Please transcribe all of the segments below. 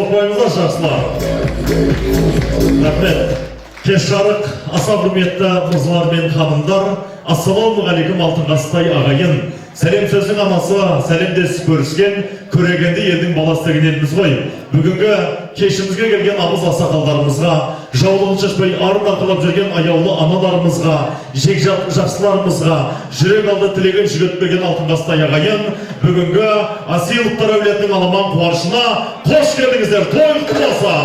соқпаймыздар жақсылар. Рахмет. Кеш жарық, аса құрметті мырзалар мен ханымдар, ассалаумағалейкум алтын қастай ағайын. Сәлем сөздің анасы, сәлемдесіп көріскен, көрегенді елдің баласы деген еліміз ғой. Бүгінгі кешімізге келген абыз ақсақалдарымызға, жаулығын шашпай арын арқалап жүрген аяулы аналарымызға, жақсыларымызға, жүрек алды тілеген жүгетпеген алтын қастай ағайын, бүгінгі Асиловтар әулетінің аламан қуанышына қош келдіңіздер, той құтты болсын.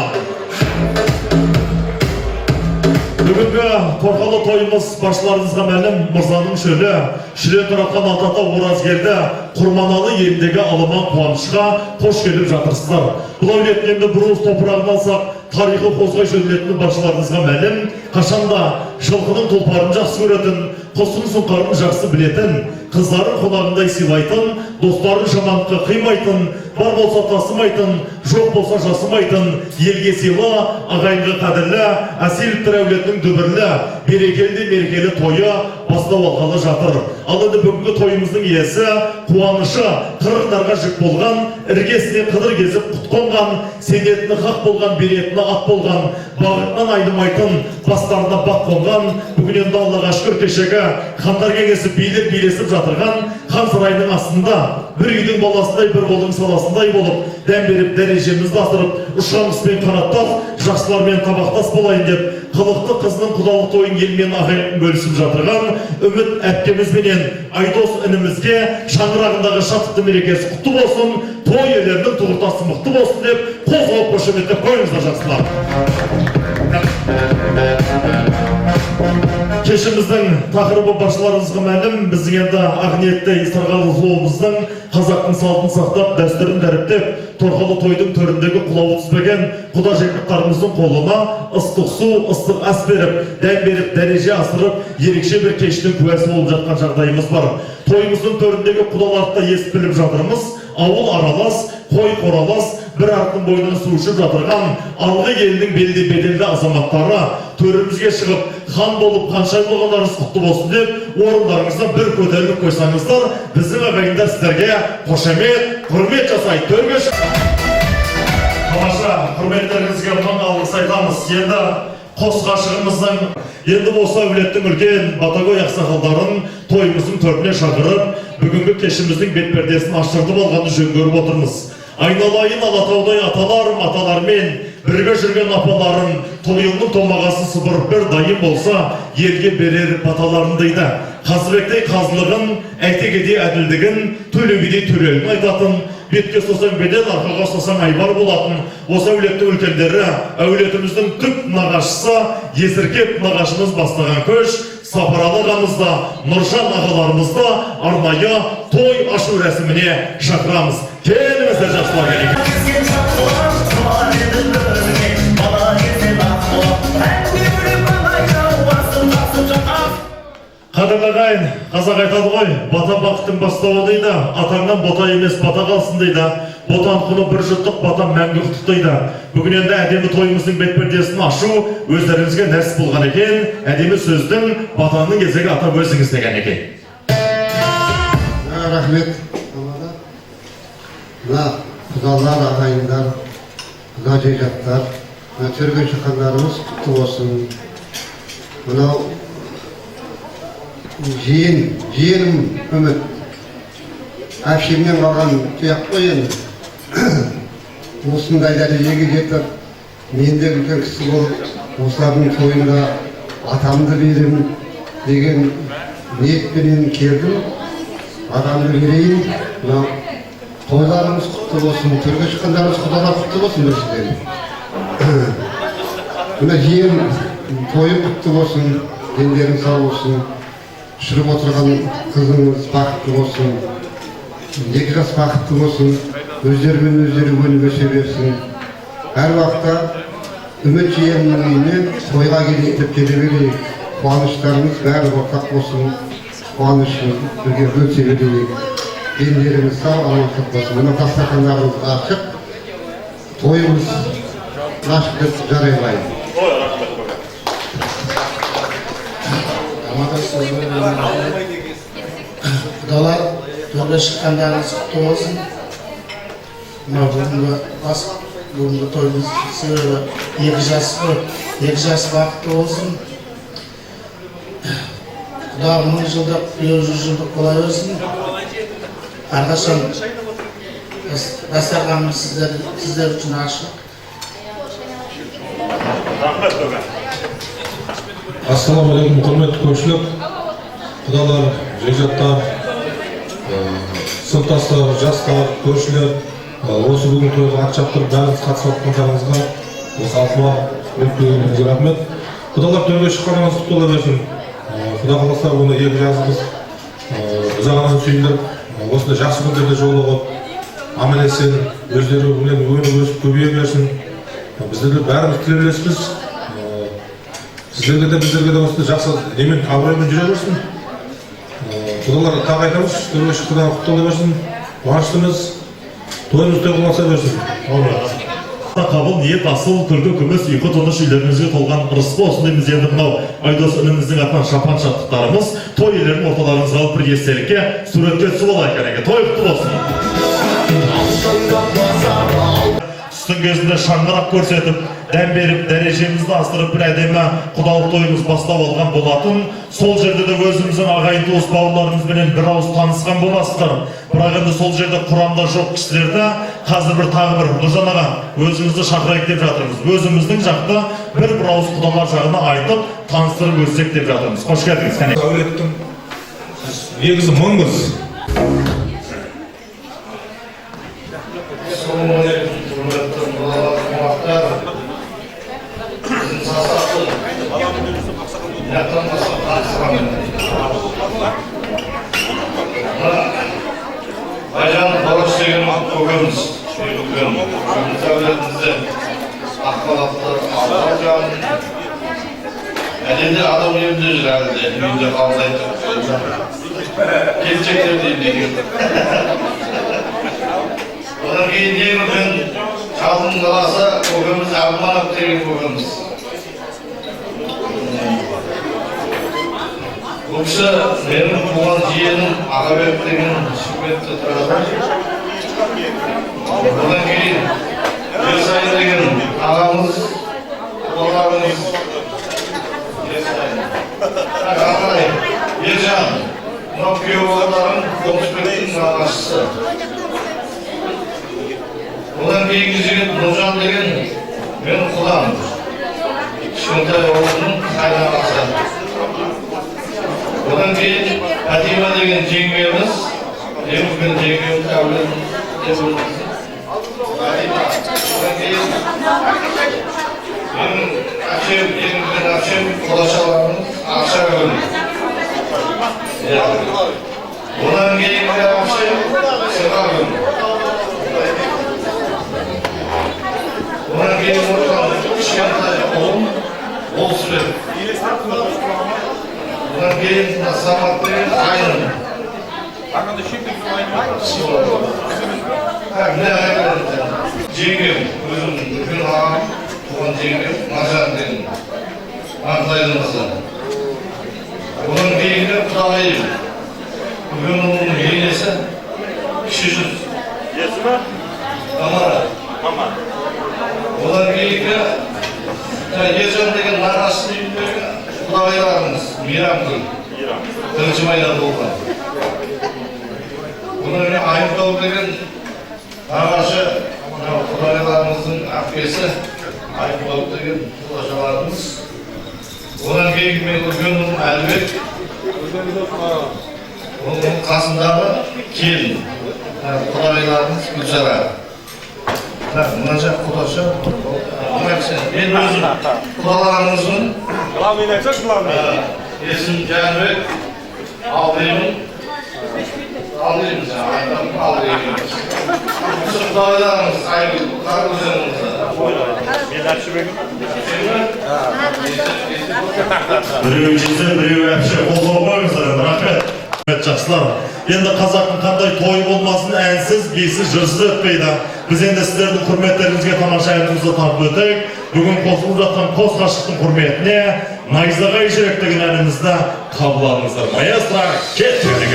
Бүгінгі торқалы тойымыз басшыларыңызға мәлім мырзаның шөлі, шүрен тұратқан алтата Оразгелді Құрманалы еліндегі аламан қуанышқа қош келіп жатырсыздар. Бұл әулеттің енді бір уыс топырағын алсақ, тарихы қозғай жөнелетінің басшыларыңызға мәлім, қашанда жылқының тұлпарын жақсы көретін, құстың сұңқарын жақсы білетін, қыздарын қонағындай сыйлайтын, достарын жамандыққа қимайтын, бар болса тасымайтын, жоқ болса жасымайтын, елге сыйлы, ағайынға қадірлі, Асиловтар әулетінің дүбірлі, берекелі мерекелі тойы бастау алғалы жатыр. Ал енді бүгінгі тойымыздың иесі, қуанышы, қырықтарға жүк болған, іргесіне қыдыр кезіп құт қонған, сенетіні хақ болған, беретіні ат болған, бағытынан айнымайтын, бастарына бақ қонған, бүгін енді Аллаға шүкір кешегі хандар кеңесі билесіп жатырған, хан сарайының астында бір үйдің баласындай, бір қолдың саласындай болып, дәм беріп, дәрежемізді асырып, ұшқамыспен қанаттас, жақсылармен табақтас болайын деп, қылықты қызының құдалық тойын елмен ағайын бөлісіп жатырған, үміт әпкемізбенен Айдос інімізге шаңырағындағы шаттықты мерекесі құтты болсын, той иелерінің тұғыртасы мықты болсын деп, қозғалып қошеметтеп қойыңыздар жақсылар. Кешіміздің тақырыбы басшыларыңызға мәлім, біздің енді Ақниетті Исарғалы зуымыздың қазақтың салтын сақтап, дәстүрін дәріптеп, торқалы тойдың төріндегі құлауы түспеген құда жекмақтарымыздың қолына ыстық су, ыстық ас беріп, дәм беріп, дәреже асырып, ерекше бір кештің куәсі болып жатқан жағдайымыз бар. Тойымыздың төріндегі құдаларды ес біліп жатырмыз, ауыл аралас, қой қоралас, бір артын бойынан су ішіп жатырған алғы елдің беделді азаматтары төрімізге шығып, хан болып қанша болғандарыңыз құтты болсын деп, орындарыңыздан бір көтеріліп қойсаңыздар, біздің ағайындар сіздерге қошемет, құрмет жасайды. Төрге тамаша, құрметтеріңізге мың алғыс айтамыз. Енді қос ғашығымыздың, енді осы әулеттің үлкен батагөй ақсақалдарын тойымыздың төріне шақырып, бүгінгі кешіміздің бетпердесін аштыртып алғанды жөн көріп отырмыз. Айналайын Алатаудай аталармен бірге жүрген апаларым, тойылының томағасы сыбырып бір дайын болса, елге берер баталарын дейді. Қазыбектей қазылығын, әйтегедей әділдігін, төлегедей төрелігін айтатын, бетке сосаң бедел, арқаға сосаң айбар болатын, осы әулеттің үлкендері, әулетіміздің түп нағашысы, есіркеп нағашымыз бастаған көш, Сапар ағамызда, Нұржан ағаларымызда арнайы той ашу рәсіміне шақырамыз. Келіңіздер жақсылар келейік. Қадірлі ағайын, қазақ айтады ғой, бата бақыттың бастауы дейді, атаңнан бота емес бата қалсын дейді. Ботан құны бір жұттық, бата мәңгі құттық дейді. Бүгін енді әдемі тойымыздың бетпердесін ашу өздеріңізге нәсіп болған екен, әдемі сөздің батаның кезегі атап өзіңіз деген екен. Рахмет. Мына құдалар, ағайындар, құда жекжаттар, төрге шыққандарымыз құтты болсын. Мынау жиенім үміт. Әпшемнен қалған тұяқ қой енді. Осындай дәрежеге жетіп, мен де үлкен кісі болып, осылардың тойында атамды беремін деген ниетпенен келдім. Атамды берейін. Тойларымыз құтты болсын, төрге шыққандарымыз құдалар құтты болсын біріншіден. Мына жиен тойы құтты болсын, дендерің сау болсын, жүріп отырған қызыңыз бақытты болсын, екі жас бақытты болсын, өздерімен өздері өніп өсе берсін. Әр уақытта үміт жиеннің үйіне тойға келейік деп келе берейік. Қуаныштарымыз бәрі ортақ болсын, қуанышын бірге бөлісе берейік. Дендеріміз сау, амандық болсын. Мына дастархандарымыз ашық, тойымыз ашық деп жариялайын. Құдалар, төрге шыққандарыңыз құтты болсын. Мына бүгінгі бүгінгі тойымыз себебі екі жас бақытты болсын. Құдағым 1000 жылдық, 100 жылдық бола берсін. Әрқашан дастарханымыз сіздер үшін ашық. Ассалаумағалейкум, құрметті көпшілік, құдалар, жекжаттар, сыныптастар, жастар, көршілер, осы бүгін тойға ат шаптырып бәріңіз қатысып отқандарыңызға осы алқыма мүмкіндігіңізге рахмет. Құдалар, төрге шыққаныңыз құтты бола берсін. Құда қаласа оны екі жазымыз ұзағынан сүйіндіріп, осындай жақсы күндерде жолығып, аман-есен өздері өсіп көбейе берсін. Біздерде бәріміз тілеулеспіз. Сіздерге де біздерге де осындай жақсы немен абыроймен жүре берсін. Құдалар тағы айтамыз, төрге шыққаннан құтты бола берсін. Қуаныштымыз, тойымыз той қылмаса берсін. Қабыл ниет асыл түрде күміс ұйқы тұныш үйлеріңізге толған ырыс болсын дейміз. Енді мынау Айдос ініміздің атынан шапан шаттықтарымыз той үйлерінің орталарыңызға алып бір естелікке суретке түсіп алайық әреге. Той құтты болсын. Түстің кезінде шаңғырап көрсетіп, дәм беріп, дәрежемізді асырып бір әдемі құдалық тойымыз бастап алған болатын. Сол жерде де өзіміздің ағайын туыс бауырларымызбенен бір ауыз танысқан боласыздар. Бірақ енді сол жерде құрамда жоқ кісілерді қазір бір тағы бір Нұржан аға өзіңізді шақырайық деп жатырмыз. Өзіміздің жақта бір ауыз құдалар жағына айтып, таныстырып өссек деп жатырмыз. Қош келдіңіз. Әулеттің негізі мыңбыз. Байжан Бораш деген көкеміз, әулетімізде ақпаратты алдар жағын әлемде адам емде жүр әлі де, үйінде қабылдайды. Келчектер дейін. Одан кейін ең үлкен Шалдың қаласы көкеміз Әбілманап деген көкеміз. Бұл кісі менің туған жиенім Ағабек деген Шымкентте тұрады. Одан кейін Ерсайын деген ағамыз, оларымыз. Ержан, мынау күйеу балаларым Қонысбектің нағашысы. Одан кейінгі жігіт Нұржан деген менің құдам. Кішкентай ауылының қайнағасы. Одан кейін Фатима деген жеңгеміз, ең үлкен жеңгеміз әулетін деп өзіміз. Одан кейін менің әпшем, ең үлкен әпшем Құдашаларымыз Ақшагүл. Одан кейінгі әпшем Сырғагүл. Одан кейін отырған кішкентай ұлым Олсыбек. Одан кейін Самат деген Айным. Жеңгем, өзім үлкен ағам, туған жеңгем, Маржан деген Антайдың қызы. Одан кейінгі құдағайым, үлкен ұлының енесі, кіші жүз. Есімі? Тамара. Одан кейінгі Ержан деген нағашының үйіндегі құдағайларымыз, Мейрамгүл, 1 майда болған. Одан кейін Айымтау деген нағашы құдағайларымыздың әпкесі, Айымтау деген құдашаларымыз. Одан кейін мен үлкен ұлым Әлібек, оның қасындағы келін, құдағайларымыз Гүлшара. Мына жақ құдашы, мен өзім құдаларымызбын. Главный айтсақ, главный. Есім Жәнібек, Алдаймын. Алдаймыз, Алдаймыз. Осы құдаларымыз, Айгүл, Қарғызымызды. Мен Әпшібегім. Біреу жезде, біреу әпше, қолдау қойыңыздар, рахмет. Жақсылар, енді қазақтың қандай тойы болмасын, әнсіз, бейсіз, жырсыз өтпейді. Біз енді сіздердің құрметтеріңізге тамаша әнімізді тартып өтейік. Бүгін қосылып жатқан қос ғашықтың құрметіне Найзағай жүрек деген әнімізді қабыл алыңыздар. Маэстро, кеттік.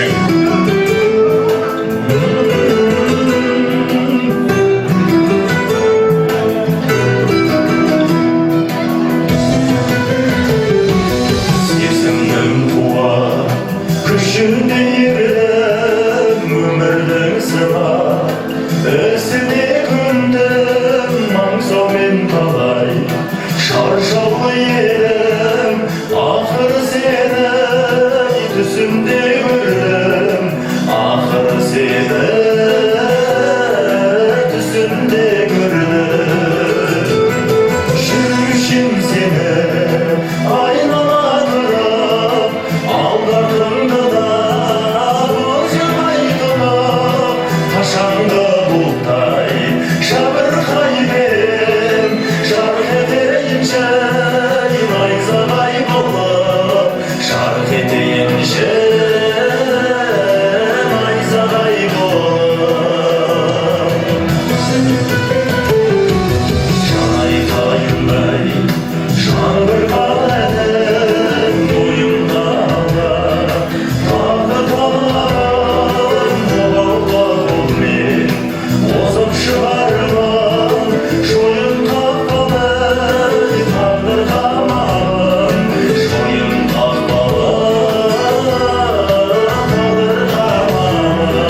Şangırgalarım boyunlara Dağıtalım oğullarım men Ozum şıvarman şoyun kakbalı Tağdırgamalım şoyun kakbalı Tağdırgamalım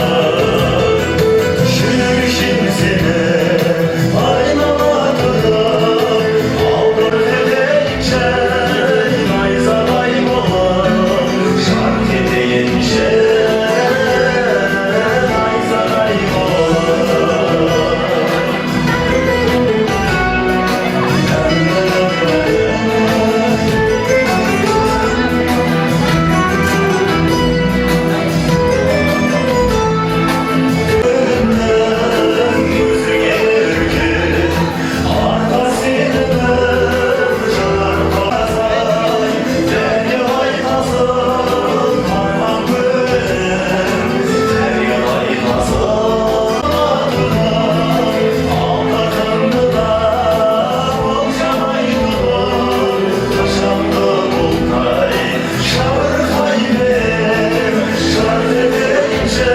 Şürüşüm seni aynaladım Aldır dedikçe Nayzalay bolar Şark edeyince Nayzalay bolar Gözüne ürkün Arkasını janar bazay Derya aytasın Harman gülüm Derya aytasın Ağlarımdı da Bolşamaydı Taşandı bulkay Şavır kaybım Şart edince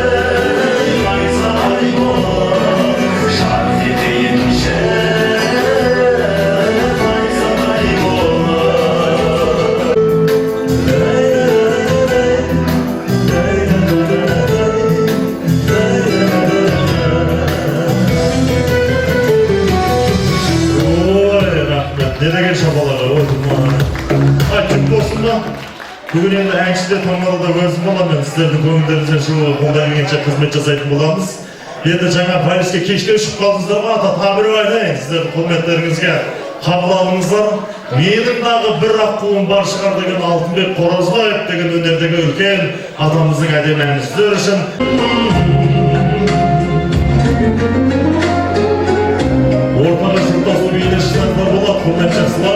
Nayzalay bolar Şart edince Nayzalay Oy rahmet, ne degen şabalarlar, oy durma. Ay, kim bolsun da? Bugün endi әншіде таңдалды да өзім боламын, сіздердің көңілдеріңізден шығуға қолдан келгенше қызмет жасайтын боламыз. Енді жаңа Парижге кештен шығып қалдыңыздар ма? Тағы бір айтайын, сіздердің құрметтеріңізге қабыл алыңыздар. Менің дағы бір аққуым бар шығар деген Алтынбек Қоразбаев деген өнердегі үлкен атамыздың әдемі әні сіздер үшін. Ортаға жұрттасу бейіне шықсаңдар болады, құрмет жақсылар.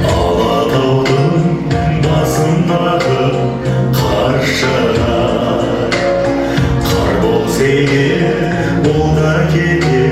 Алатаудың басындағы қаршыға Қар болса егер ол да кетер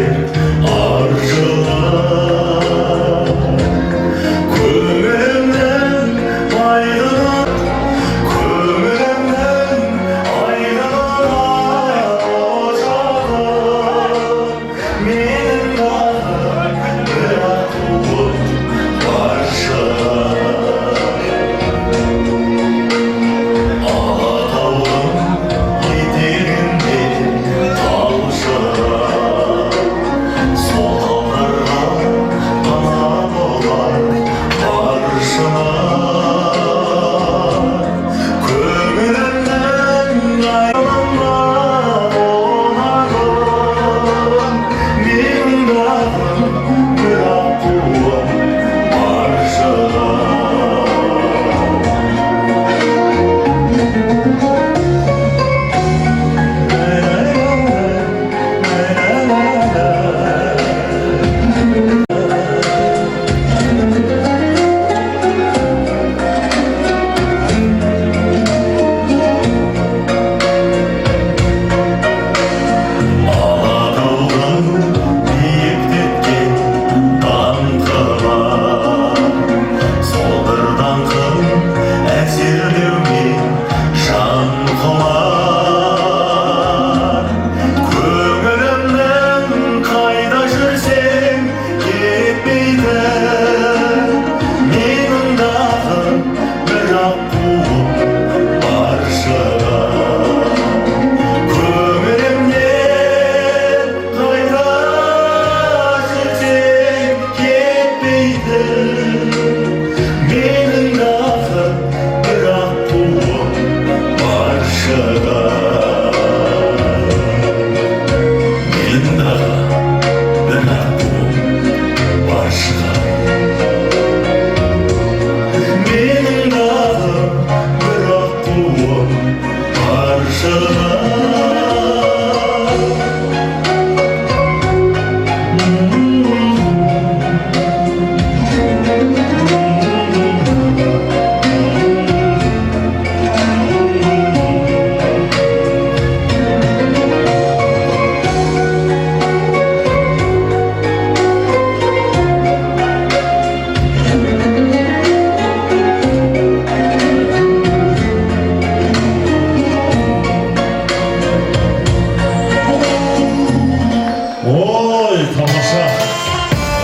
Ой, тамаша.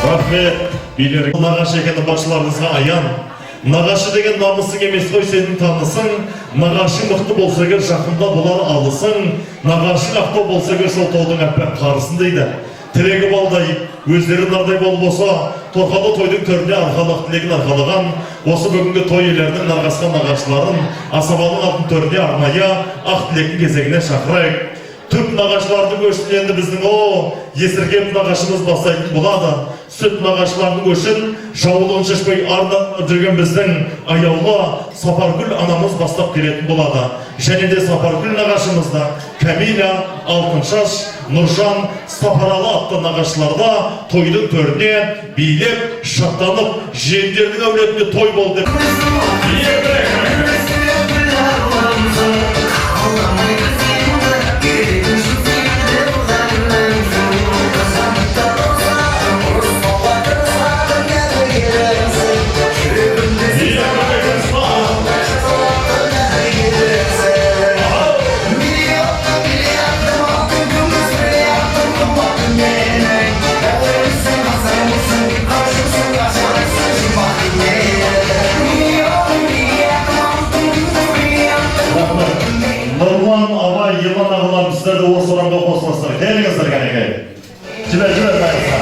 Рахмет. Билер нағашы екені басшыларыңызға аян. Нағашы деген намысың емес қой сенің танысың. Нағашың мықты болса егер жақында болар алысың. Нағашың ақтау болса егер сол таудың әппақ қарысын дейді. Тірегі балдай, өздері нардай бол болса, торқалы тойдың төріне арқалық тілегін арқалаған, осы бүгінгі той елердің нарғасқан нағашыларын асабаның алтын төріне арнайы ақ тілектің кезегіне шақырайық. Түп нағашылардың өшін енді біздің есіркеп нағашымыз бастайтын болады. Сүт нағашылардың өшін жауылын шешпей арнап жүрген біздің аяулы Сапаргүл анамыз бастап келетін болады. Және де Сапаргүл нағашымызда Кәмила, Алтыншаш, Нұржан, Сапаралы атты нағашыларда тойдың төріне билеп, шаттанып, жиендердің әулетіне той болды. Нұрман, Абай, Елан ағылар біздерді осы орамға қосылыстыр. Келіңіздер кәнеке. Жібер, байықса.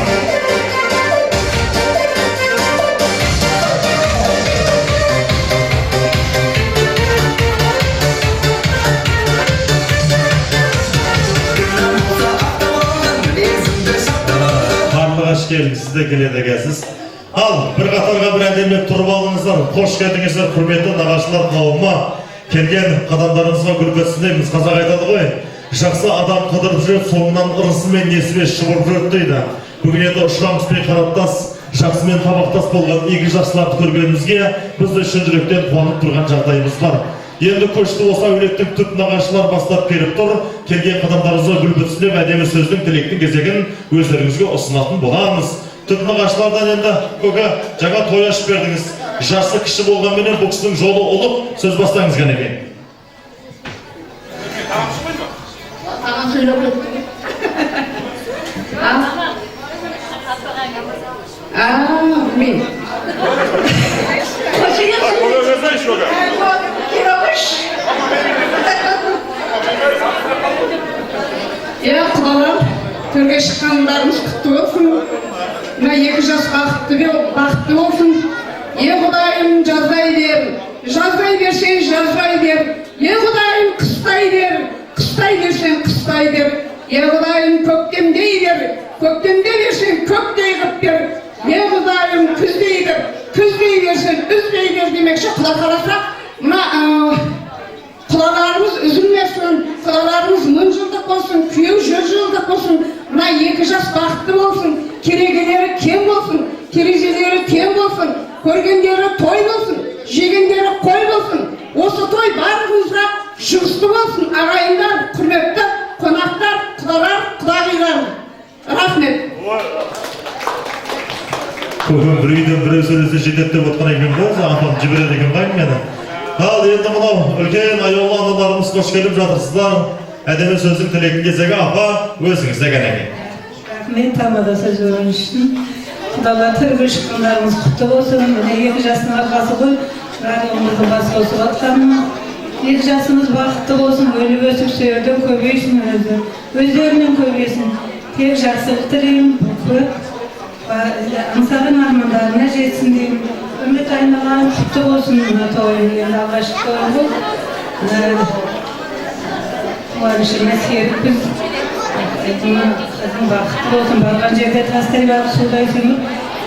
Қарлығаш келің, сіз де келеді екенсіз. Ал, бір қатарға бір әдемілеп тұрып алыңыздар. Қош келдіңіздер, құрметті нағашылар қауымы. Келген қадамдарыңызға гүл-гүлсін дейміз. Қазақ айтады ғой, жақсы адам қыдырып жүреді, соңынан ырысы мен несібе шығып жүреді дейді. Бүгін енді ұшырамызбен қараттас, жақсымен табақтас болған игі жақсыларды көргенімізге біз де шын жүректен қуанып тұрған жағдайымыз бар. Енді көшті осы әулеттің түп нағашылар бастап келіп тұр. Келген қадамдарыңызға гүл-гүлсінеп әдемі сөздің тілектің кезегін өздеріңізге ұсынатын боламыз. Түп нағашылардан енді көке жаңа той ашып бердіңіз. Жасы кіші болғанменен бұл кісінің жолы ұлық. Сөз бастаңыз кәнеке. Тағам сөйлеп өттім. Мен. Құдалар, төрге шыққандарымыз құтты болсын. Мына 2 жас бақытты болсын. Құдайым жаздай бер, жаздай берсең жаздай бер. Құдайым қыстай бер, қыстай берсең қыстай бер. Құдайым көктемдей бер, көктемде берсең көктей қып бер. Құдайым күздей бер, күздей берсең үздей бер демекші. Құда қараса, мына құдаларымыз үзілмесін, құдаларымыз 1000 жылдық болсын, күйеу 100 жылдық болсын. Мына 2 жас бақытты болсын, керегелері кем болсын, терезелері кем болсын. Көргендері той болсын, жегендері қой болсын. Осы той барлығымызға жұғысты болсын. Ағайындар, құрметті қонақтар, құдалар, құдағилар. Рахмет. Бүгін бір үйден бір сөйлесе жетеді деп отқан екен ғой, апам жібереді екен ғой мені. Ал енді мынау үлкен аяулы аналарымыз қош келіп жатырсыздар. Әдемі сөздің тілектің кезегі апа, өзіңізде кәнеке. Рахмет тамада сөз өрін үшін. Құдалар түрге шыққандарымыз құтты болсын. 2 жасының арқасы ғой, радиомыздың басы қосып атқанына. 2 жасымыз бақытты болсын, өліп өсіп сөйерден көбейсін өздерінен көбейсін. Тек жақсылық тілеймін, аңсаған армандарына жетсін деймін. Үміт айналған құтты болсын, тойын енді алғашқы тойын бұл. Қуанышына серіппіз. Қызым бақытты болсын, барған жерде тастай барып судай сіңіп,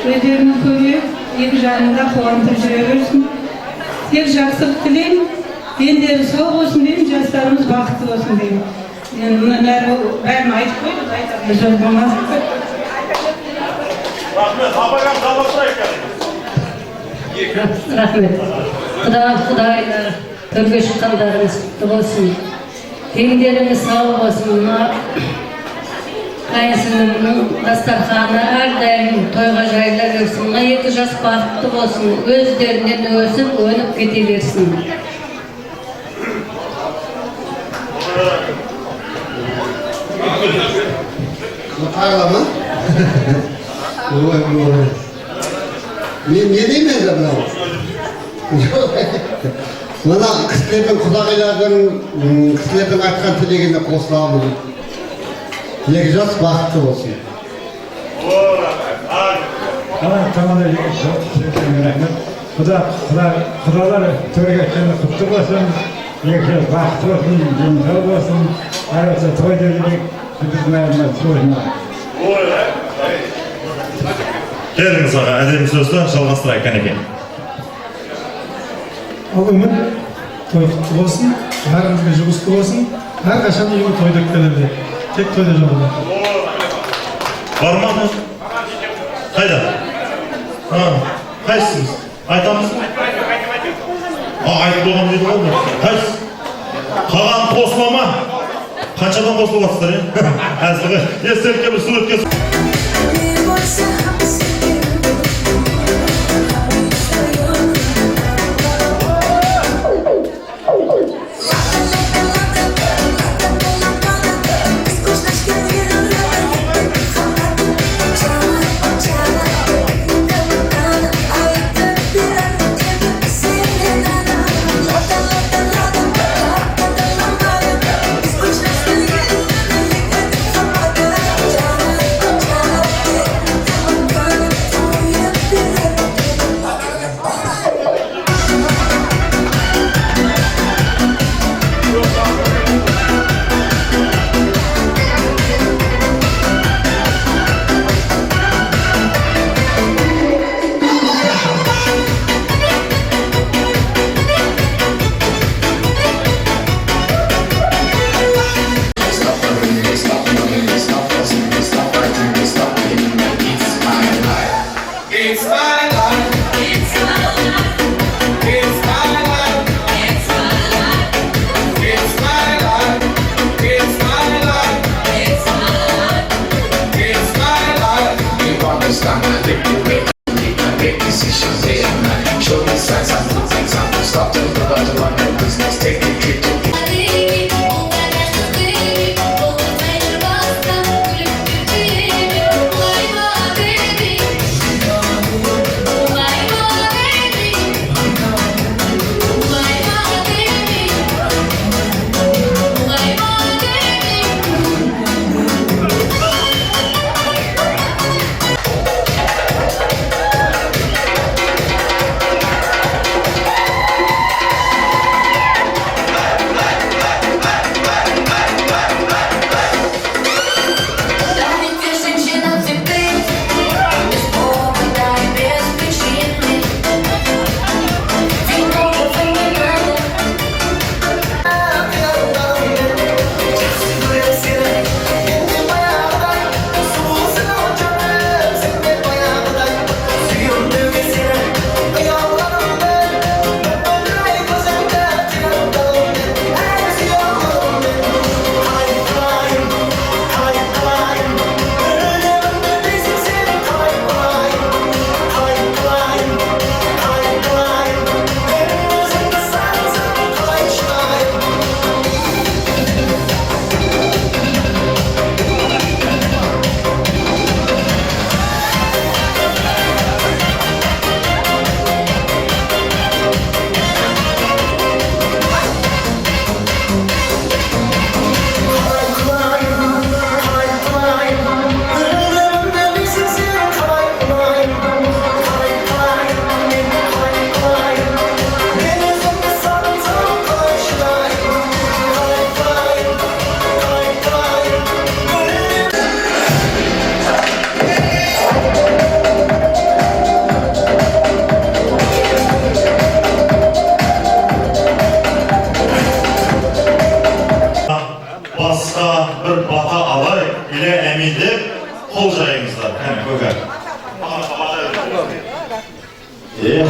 өздерінің көбейіп, 2 жағында қуантып жүре берсін. Тек жақсылық тілеймін, дендері сау болсын деймін, жастарымыз бақытты болсын деймін. Бәрін айтып қойды, айтатын сөз болмас. Рахмет, апайам жалғастырайық. Рахмет. Құдайлар, төрге шыққандарыңыз құтты болсын. Дендеріңіз сау болсын. Қайынсынымның дастарханы әрдайым тойға жайыла берсін. 2 жас бақытты болсын. Өздерінен өсіп, өніп кете берсін. Karalama. Men ne deyim endi buna? Mana kislerden kudagaylardan, kislerden aytkan tilegine qo'shilamiz. Tilek jas baxtli bo'lsin. Xudolar to'rgachani qutlu bo'lsin, yakka baxtli bo'lsin, jinjal bo'lsin, hayotda to'ydilik bitmayman so'zma. Keliniz ağa, edeyim sözü жалғастырайық екен. Ал үміт той құтты болсын, бәрімізге жұғысты болсын, әрқашан үйге тойда келеді, тек тойда жоғында. Бармады? Қайда? Қайсыңыз? Айтамыз? Айтып болған дейді ғой бұл. Қайсыз? Қаған қосыла ма? Қаншадан қосылып жатсыздар, әзілгі. Естелікке бір су өткесін.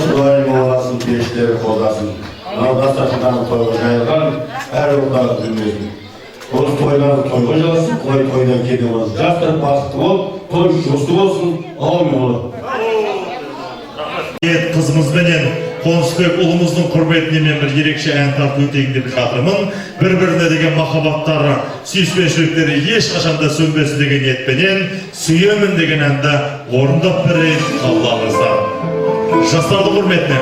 Xudoyim olasın, beşleri qo'llasin. Dasturxondan to'yga jayilgan har o'rtada bilmaydi. O'z to'ylar to'yga jayilsin, to'ydan ketamiz. Jastır baxtli bo'l, to'y xushli bo'lsin. Amin. Kızımız benim Қонысбек ұлымыздың құрметіне мен бір ерекше ән тарту етейін деп жатырмын. Бір-біріне деген махаббаттары, сүйіспеншіліктері ешқашанда сөнбесін деген ниетпенен сүйемін деген әнді орындап берейін Аллаңыздан. Жастардың құрметіне.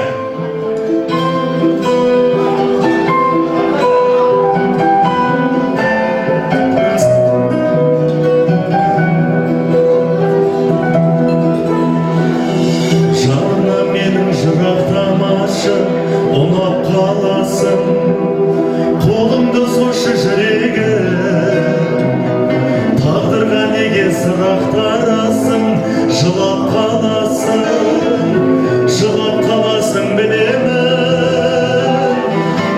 Қолыңды сошы жүрегі тағдырға неге сырақтарасың, жылап қаласың білемін.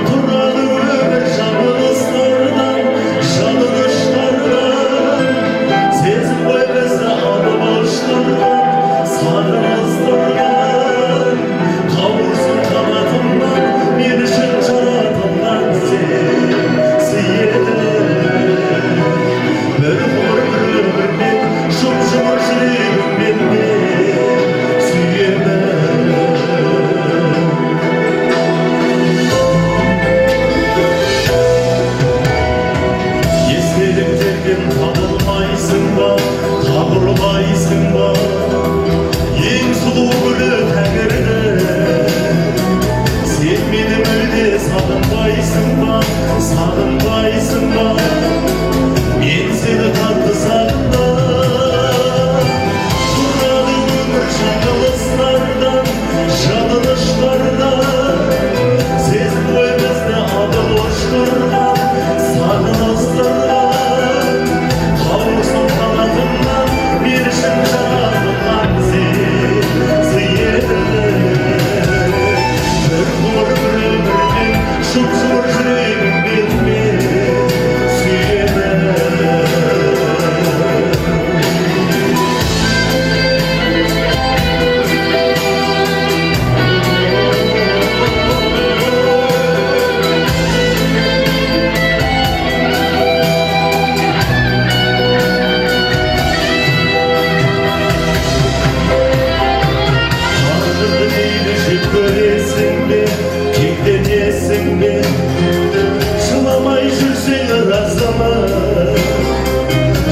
Тұрады өмір жабылыстардан, жалыныштардан, сезім ғой бізді алып ұштырған, сағыныштардан. Қауырсын қанатымнан, мен үшін жаратылған сүйеді. Бір ғұмыр өмірмен, жұп-жұмыр жүрегіммен мен сүйемін. Естеліктерден табылмайсың ба, табылмайсың ба, ең сұлу гүлі тәңірдің. Сен мені мүлде сағынбайсың ба, сағынбайсың ба, мен сені қатты сағынам. Тұрады өмір жаңылыстардан, жалыныштардан, сезім ғой бізді алып ұштырған, сағыныстардан. Қауырсын қанатымнан, мен үшін жаратылған сүйеді. Бір ғұмыр өмірмен, жұп-жұмыр жүрегіммен мен сүйемін. Тағдырды мейлі жек көресің бе, кектенесің бе, жыламай жүрсең разымын.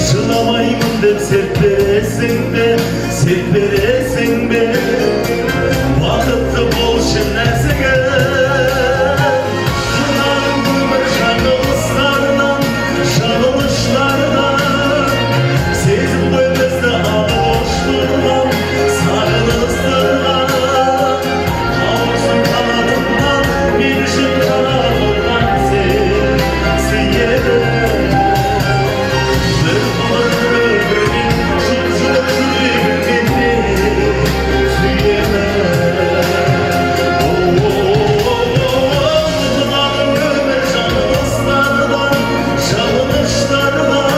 Жыламаймын деп серт бересің бе, бақытты болшы нәзігім. Тұрарың өмір жаңылыстардан, жалыныштардан, сезім ғой бізді алып ұштырған, сағыныстырған. Қауырсын қанатымнан, мен үшін жаратылған сүйеді. Бір ғұмыр өмірмен, жұп-жұмыр жүрегіммен мен сүйемін. Тұрады өмір жаңылыстардан, жалыныштардан,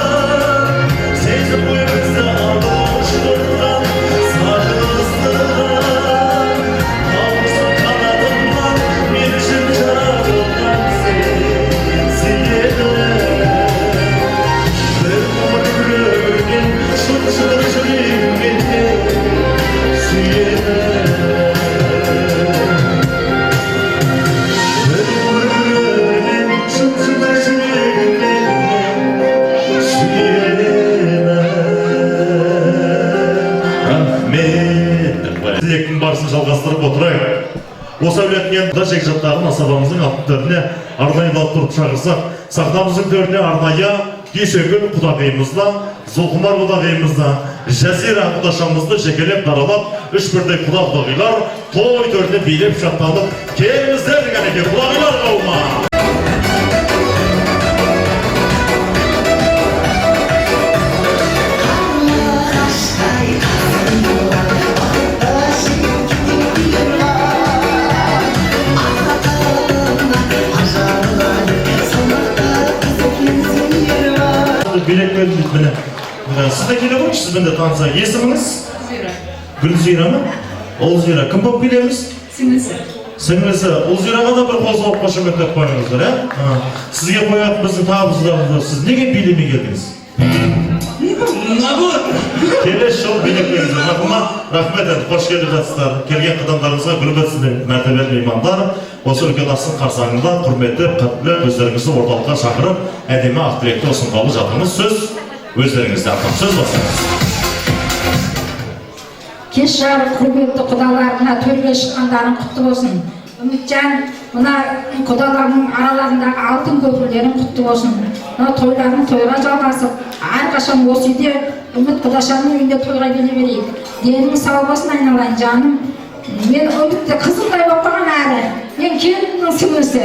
сезім ғой бізді алып ұштырған, сағыныстырған. Қауырсын қанатымнан, мен үшін жаратылған сүйеді. Бір ғұмыр өмірмен, жұп-жұмыр жүрегіммен мен сүйемін. Бір ғұмыр өмірмен, жұп-жұмыр жүрегіммен мен сүйемін. Рахмет. Тілектің барысын жалғастырып отырайық. Осы әулеттен да жекжаттарын асабамыздың алтын төріне арнайылап тұрып шақырсақ, сахнамыздың төріне арнайы Есегүл құдағиымызда, Зұлқымар құдағиымызда, Жазира құдашамызды жекелеп даралап, үш бірдей құдағилар той төріне билеп шаттанып, келіңіздер деген екен құдағилар қауымы. Билет бердіңіз міне. Сіз де келе қойшы, сізбен де таныса. Есіміңіз? Гүлзира ма? Ұлзира. Кім болып келеміз? Сіңлісі. Сіңлісі. Ұлзираға да бір қол соғып қошеметтеп қойыңыздар, ә? Сізге қоятын біздің табысымыз. Сіз неге билемей келдіңіз? Келесі жол билепеңіздер. Рахмет енді, қош келіп жатсыздар. Келген қадамдарыңызға гүл өтсіздер, мәртебелі меймандар. Осы үлкен астың қарсаңында құрметті қадірлі өздеріңізді орталыққа шақырып, әдемі ақ тілекті ұсынғалы жатырмыз. Сөз өздеріңізде артық. Сөз бастаңыз. Кеш жарық құрметті құдаларына төрге шыққандарың құтты болсын. Үмітжан, мына құдалардың араларындағы алтын көпірлерің құтты болсын. Мына тойларын тойға жалғасып, әрқашан осы үйде Үміт Құдашанның үйінде тойға келе берейік. Денің сау болсын айналайын жаным. Мен Үмітті қызылдай болып қалған әрі. Мен келіннің сіңлісі.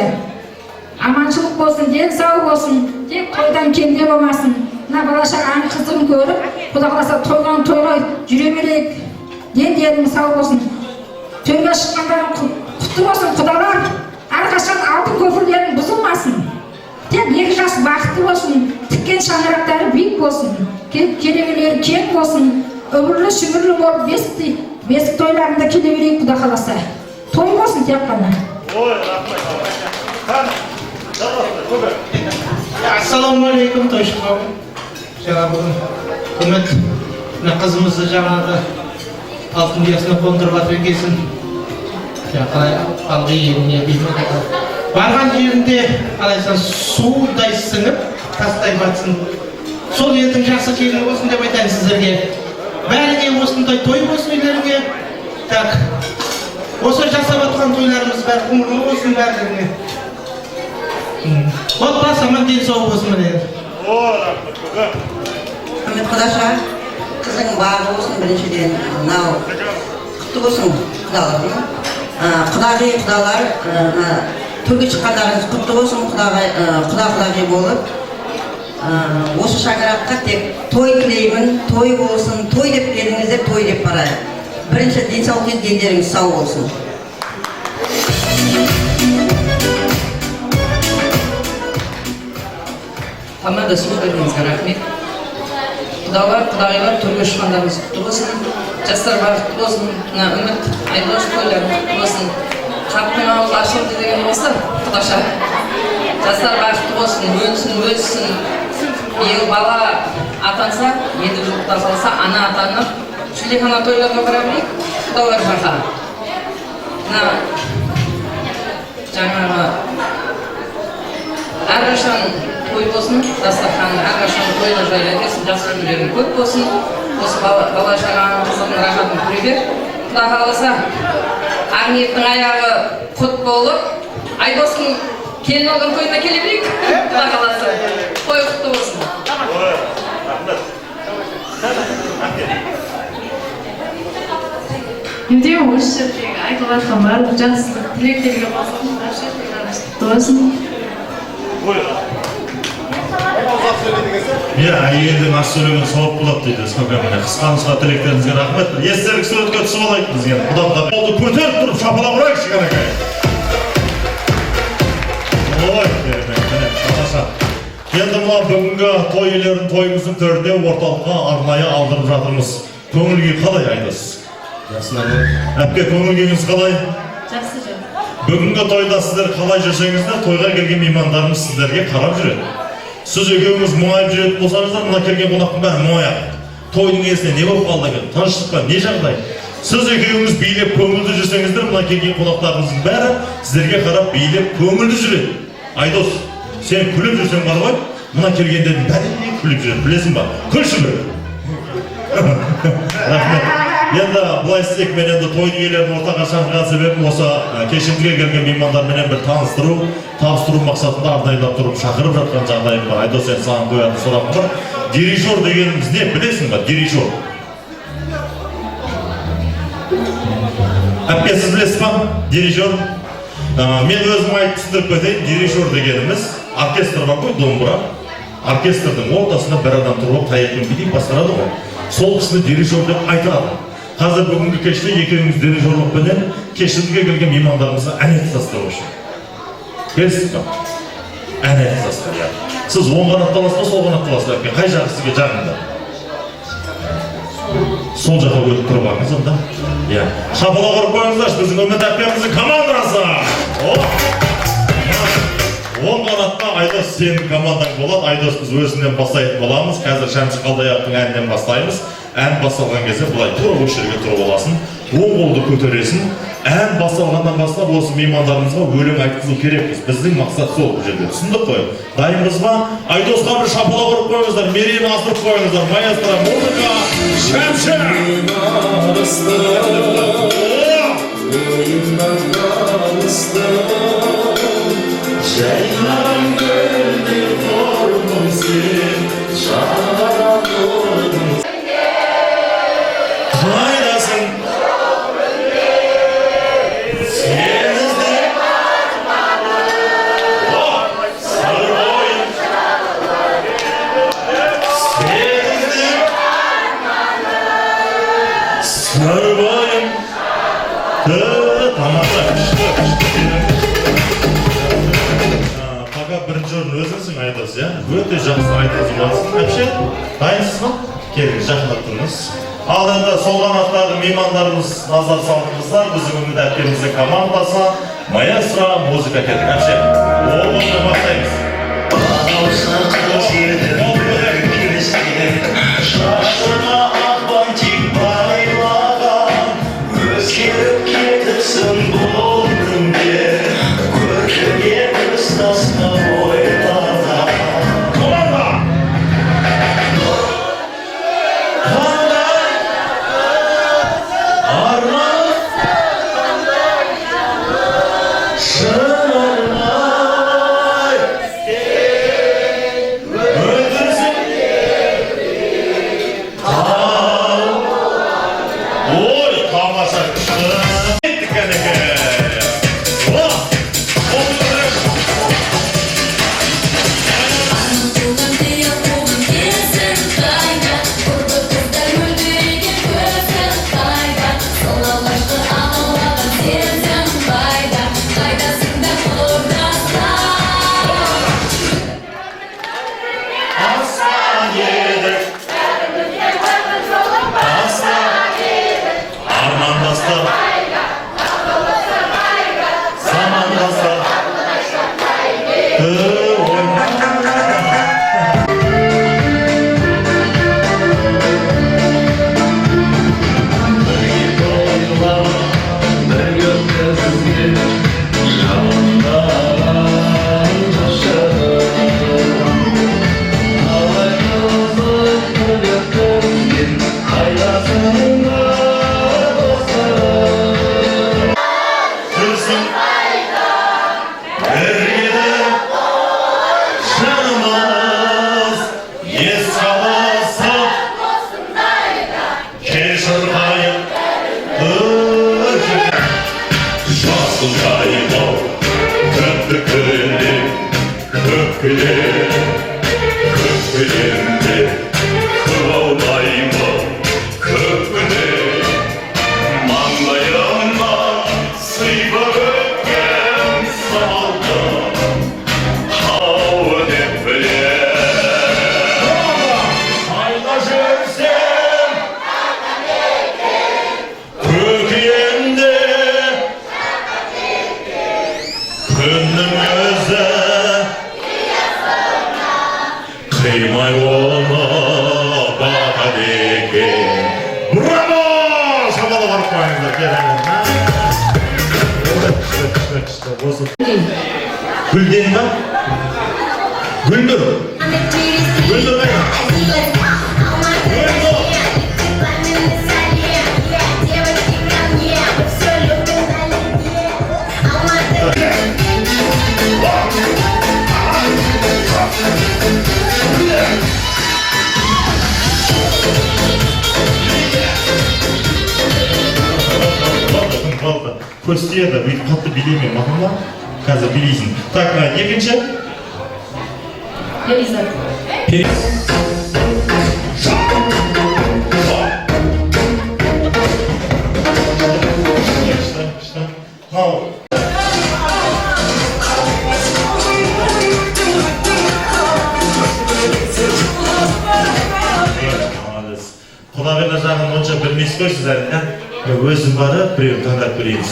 Аманшылық болсын, ден сау болсын, тек тойдан кенде болмасын. Мына бала-шағаның қызығын көріп, Құда қаласа тойдан тойға жүре берейік. Денің сау болсын. Төрге шыққандарың құтты болсын құдалар. Әрқашан алтын көпірлерің бұзылмасын. Тек екі жас бақытты болсын, тіккен шаңырақтары биік болсын, керегелері кең болсын, өмірлі шүмірлі болып бесік тойларында келе берейік Құда қаласа. Той болсын тек қана. Ассалаумағалейкум, тойшық қауым. Жаңа бүгін үміт қызымызды жаңағы алтын ұясына қондырып жатыр екенсің. Қалай алғы еліне деймін. Барған жерінде қалайсан судай сіңіп, тастай батсын. Сол елдің жақсы келін болсын деп айтайын сіздерге. Бәріне осындай той болсын үйлеріңе. Так, осы жасап атқан тойларымыз бәрі құмырлы болсын бәрілеріне. Отбасы аман ден сау болсын міне. Үміт Құдаша, қызың бағы болсын біріншіден. Мынау құтты болсын құдаларым. Құдалар, төрге шыққандарыңыз құтты болсын, құда-құдағи болып. Осы шаңыраққа тек той тілеймін, той болсын, той деп келіңіздер, той деп барайық. Бірінші денсаулық дендеріңіз сау болсын. Тамада сөз бердіңізге рахмет. Құдалар, құдағилар, төрге шыққандарыңыз құтты болсын. Жастар бақытты болсын, Үміт, Айдос тойлары құтты болсын. Қаптың ауыз ашылды деген болса, Құдаша. Жастар бақытты болсын, өссін. Ел бала атанса, 7 жылықта салса, ана атанып, шілдехана тойларға бара білейік, құдалар жақа. Жаңағы әрқашан той болсын, дастарханың әрқашан тойлы жайлайын, жас өмірлерің көп болсын. Осы бала-шағаның қызығын рахатын көре бер. Құда қаласа, Ағниеттің аяғы құт болып, Айдостың келін алған тойына келе берейік. Құда қаласа, той құтты болсын. Енді осы жердегі айтылып жатқан барлық жақсылық тілектерге қосылып, құтты болсын. Әйелдің аш сөйлеген сауап болады дейді. Қысқа тілектеріңізге рахмет. Естелік суретке түсіп алайық бізге. Құдалға қолды көтеріп тұрып шапалап ұрайық шығарақай. Ой, енді мына бүгінгі той иелерін тойымыздың төрінде орталыққа арнайы алдырып жатырмыз. Көңіл күй қалай Айдос? Әпке, көңіл күйіңіз қалай? Жақсы жөн. Бүгінгі тойда сіздер қалай жүрсеңіздер, тойға келген меймандарымыз сіздерге қарап жүреді. Сіз екеуіңіз мұңайып жүретін болсаңыздар, мына келген қонақтың бәрі мұңаяды. Тойдың иесіне не болып қалды екен? Тыныштық па, не жағдай? Сіз екеуіңіз билеп көңілді жүрсеңіздер, мына келген қонақтарыңыздың бәрі сіздерге қарап билеп көңілді жүреді. Айдос, сен күліп жүрсең бар ғой, мына келгендердің бәрі күліп жүреді, білесің ба? Күлші бір. Рахмет. Енді бұлай істейік, мен енді той иелерін ортаға шақырған себебім осы кешімізге келген меймандарменен бір табыстыру мақсатында арнайылап тұрып шақырып жатқан жағдайым бар. Айдос, сен саған қоятын сұрағым бар. Дирижер дегеніміз не, білесің ба? Дирижер. Әпке, сіз білесіз ба? Дирижер. Мен өзім айтып түсіндіріп кетейін. Дирижер дегеніміз оркестр бар ғой, домбыра. Оркестрдің ортасына бір адам тұрып таяқпен билеп басқарады ғой. Сол кісіні дирижер деп айтады. Қазір бүгінгі кеште екеуіңіз дирижерлықпенен кешімізге келген меймандарымызға ән айтқызасыздар осы. Келісіз ба? Ән айтқызасыздар. Сіз оң қанатта аласыз ба, сол қанатта аласыз ба? Қай жағы сізге жағында? Сол жаққа өтіп тұрып алыңыз онда. Шапалақ ұрып қойыңыздаршы, біздің Үміт әпкеміздің командасы. Оң қанатта Айдос сенің командаң болады. Айдос біз өзінен бастайтын боламыз. Қазір Шәмші Қалдаяқтың әнінен бастаймыз. Ән басталған кезде бұлай тура осы жерге тұрып аласың. Оң қолды көтересің. Ән басталғаннан бастап осы меймандарымызға өлең айтқызу керекпіз. Біздің мақсат сол бұл жерде. Түсіндік қой? Дайынбыз ба? Айдосқа бір шапалақ ұрып қойыңыздар, мерейін аздырып қойыңыздар. Маэстро, музыка, Шәмші! Жайнаған гүлдей формың сен, жарап тұрдың. Қайдасың? Сен іздеп сыр бойын. Сен іздеп сыр бойын. Тамаша, күшті. Бірінші орын өзіңсің Айдос, иә? Өте жақсы Айдос боласың. Әпше, дайынсыз ба? Келіңіз, жақындап тұрыңыз. Ал енді сол қанаттағы меймандарымыз назар салдыңыздар. Біздің үміт әпкеміздің командасы Маэстро музыка келді. Әпше, оғылды бастаймыз. Шашына ақ бантик байлаған, өзгеріп кетіпсің бұл күнде, көркіген ұстасына ойлаған. Команда! Қандай арман шынармай өтірсің ой, тамаша күшті кеттік кәнеке. Gülden mi? Güldür. Güldür ne? Көстеді, бүйтіп қатты билеймін, мақым ба? Қазір билейсің. Так, екінші? Перизат. Құдағайлар жағын онша білмейсіз ғой сіз әлі, өзім барып, біреуін таңдап көрейміз.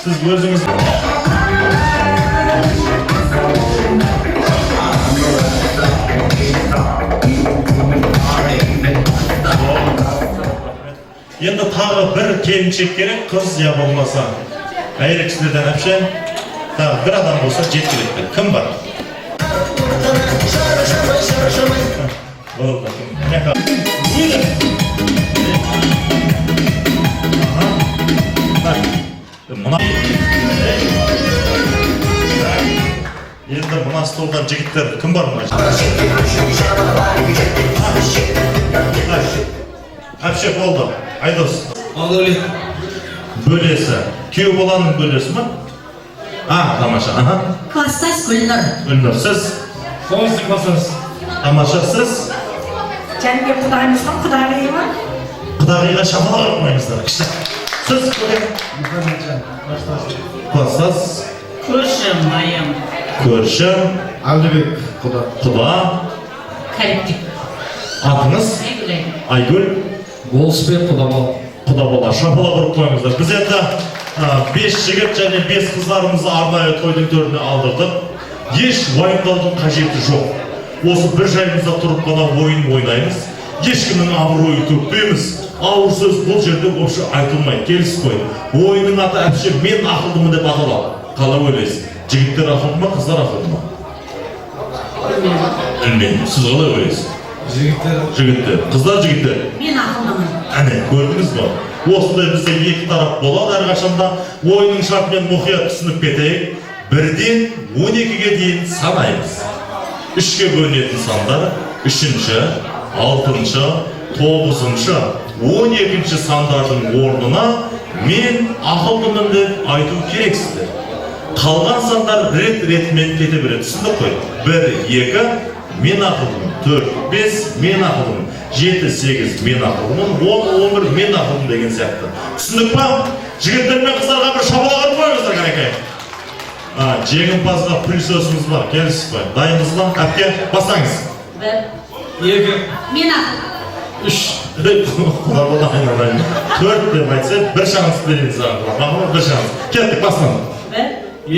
Siz özünüz Енді тағы бір келіншек керек, қыз я болмаса әйел кісілерден әпше тағы бір адам болса жеткілікті. Кім бар? Енді мына столдан жігіттер кім бар мына? Әпше болды. Айдос. Бөлесі. Күйеу баланың бөлесі ма? Тамаша. Класстас Гүлнұр. Гүлнұр, сіз? Соңызды классыңыз. Тамаша, сіз? Және құдайымыздың құдағиы ма? Құдағиға шапалақ ұрмаймыздар. Сіз? Класстас? Көршім, майым. Көршім? Алдыбек құда. Құда? Кәліптік. Атыңыз? Айгүл? Болысбек Құдабал. Құдабала, шапалақ ұрып қойыңыздар. Біз енді 5 жігіт және 5 қыздарымызды арнайы тойдың төріне алдырдық. Еш уайымдаудың қажеті жоқ. Осы бір жайымызда тұрып қана ойын ойнаймыз. Ешкімнің абыройын төкпейміз. Ауыр сөз бұл жерде вообще айтылмай, келіс қой. Ойынның аты әпше мен ақылдымын деп аталады. Қалай ойлайсыз? Жігіттер ақылды ма, қыздар ақылды ма? Білмеймін. Сіз қалай ойлайсыз? Жігіттер. Қыздар жігіттер? Мен ақылдымын. Әне, көрдіңіз ба? Осындай бізде екі тарап болады әрқашанда. Ойынның шартымен мұқият түсініп кетейік. 1-ден 12-ге дейін санаймыз. 3-ке бөлінетін сандар 3-ші, 6-шы, 9-шы, 12-ші сандардың орнына мен ақылдымын деп айту керексіздер. Қалған сандар рет-ретімен кете береді. Түсіндік қой? 1, 2, мен ақылдымын. 4, 5, мен ақылдымын. 7, 8, мен ақылдымын. 10, 11, мен ақылдымын деген сияқты. Түсіндік па? Жігіттер мен қыздарға бір шапалақ ұрып қойыңыздар қанекей. Жеңімпазға призосымыз бар. Келесіз бе? Дайынсыз ба? Әпке, бастаңыз. 1, 2, мен ақылдымын. 3, құдабала айналайын. 4 деп айтса, бір шанс берейін саған. Мақұл, бір шанс. Кеттік, бастан. 1, 2,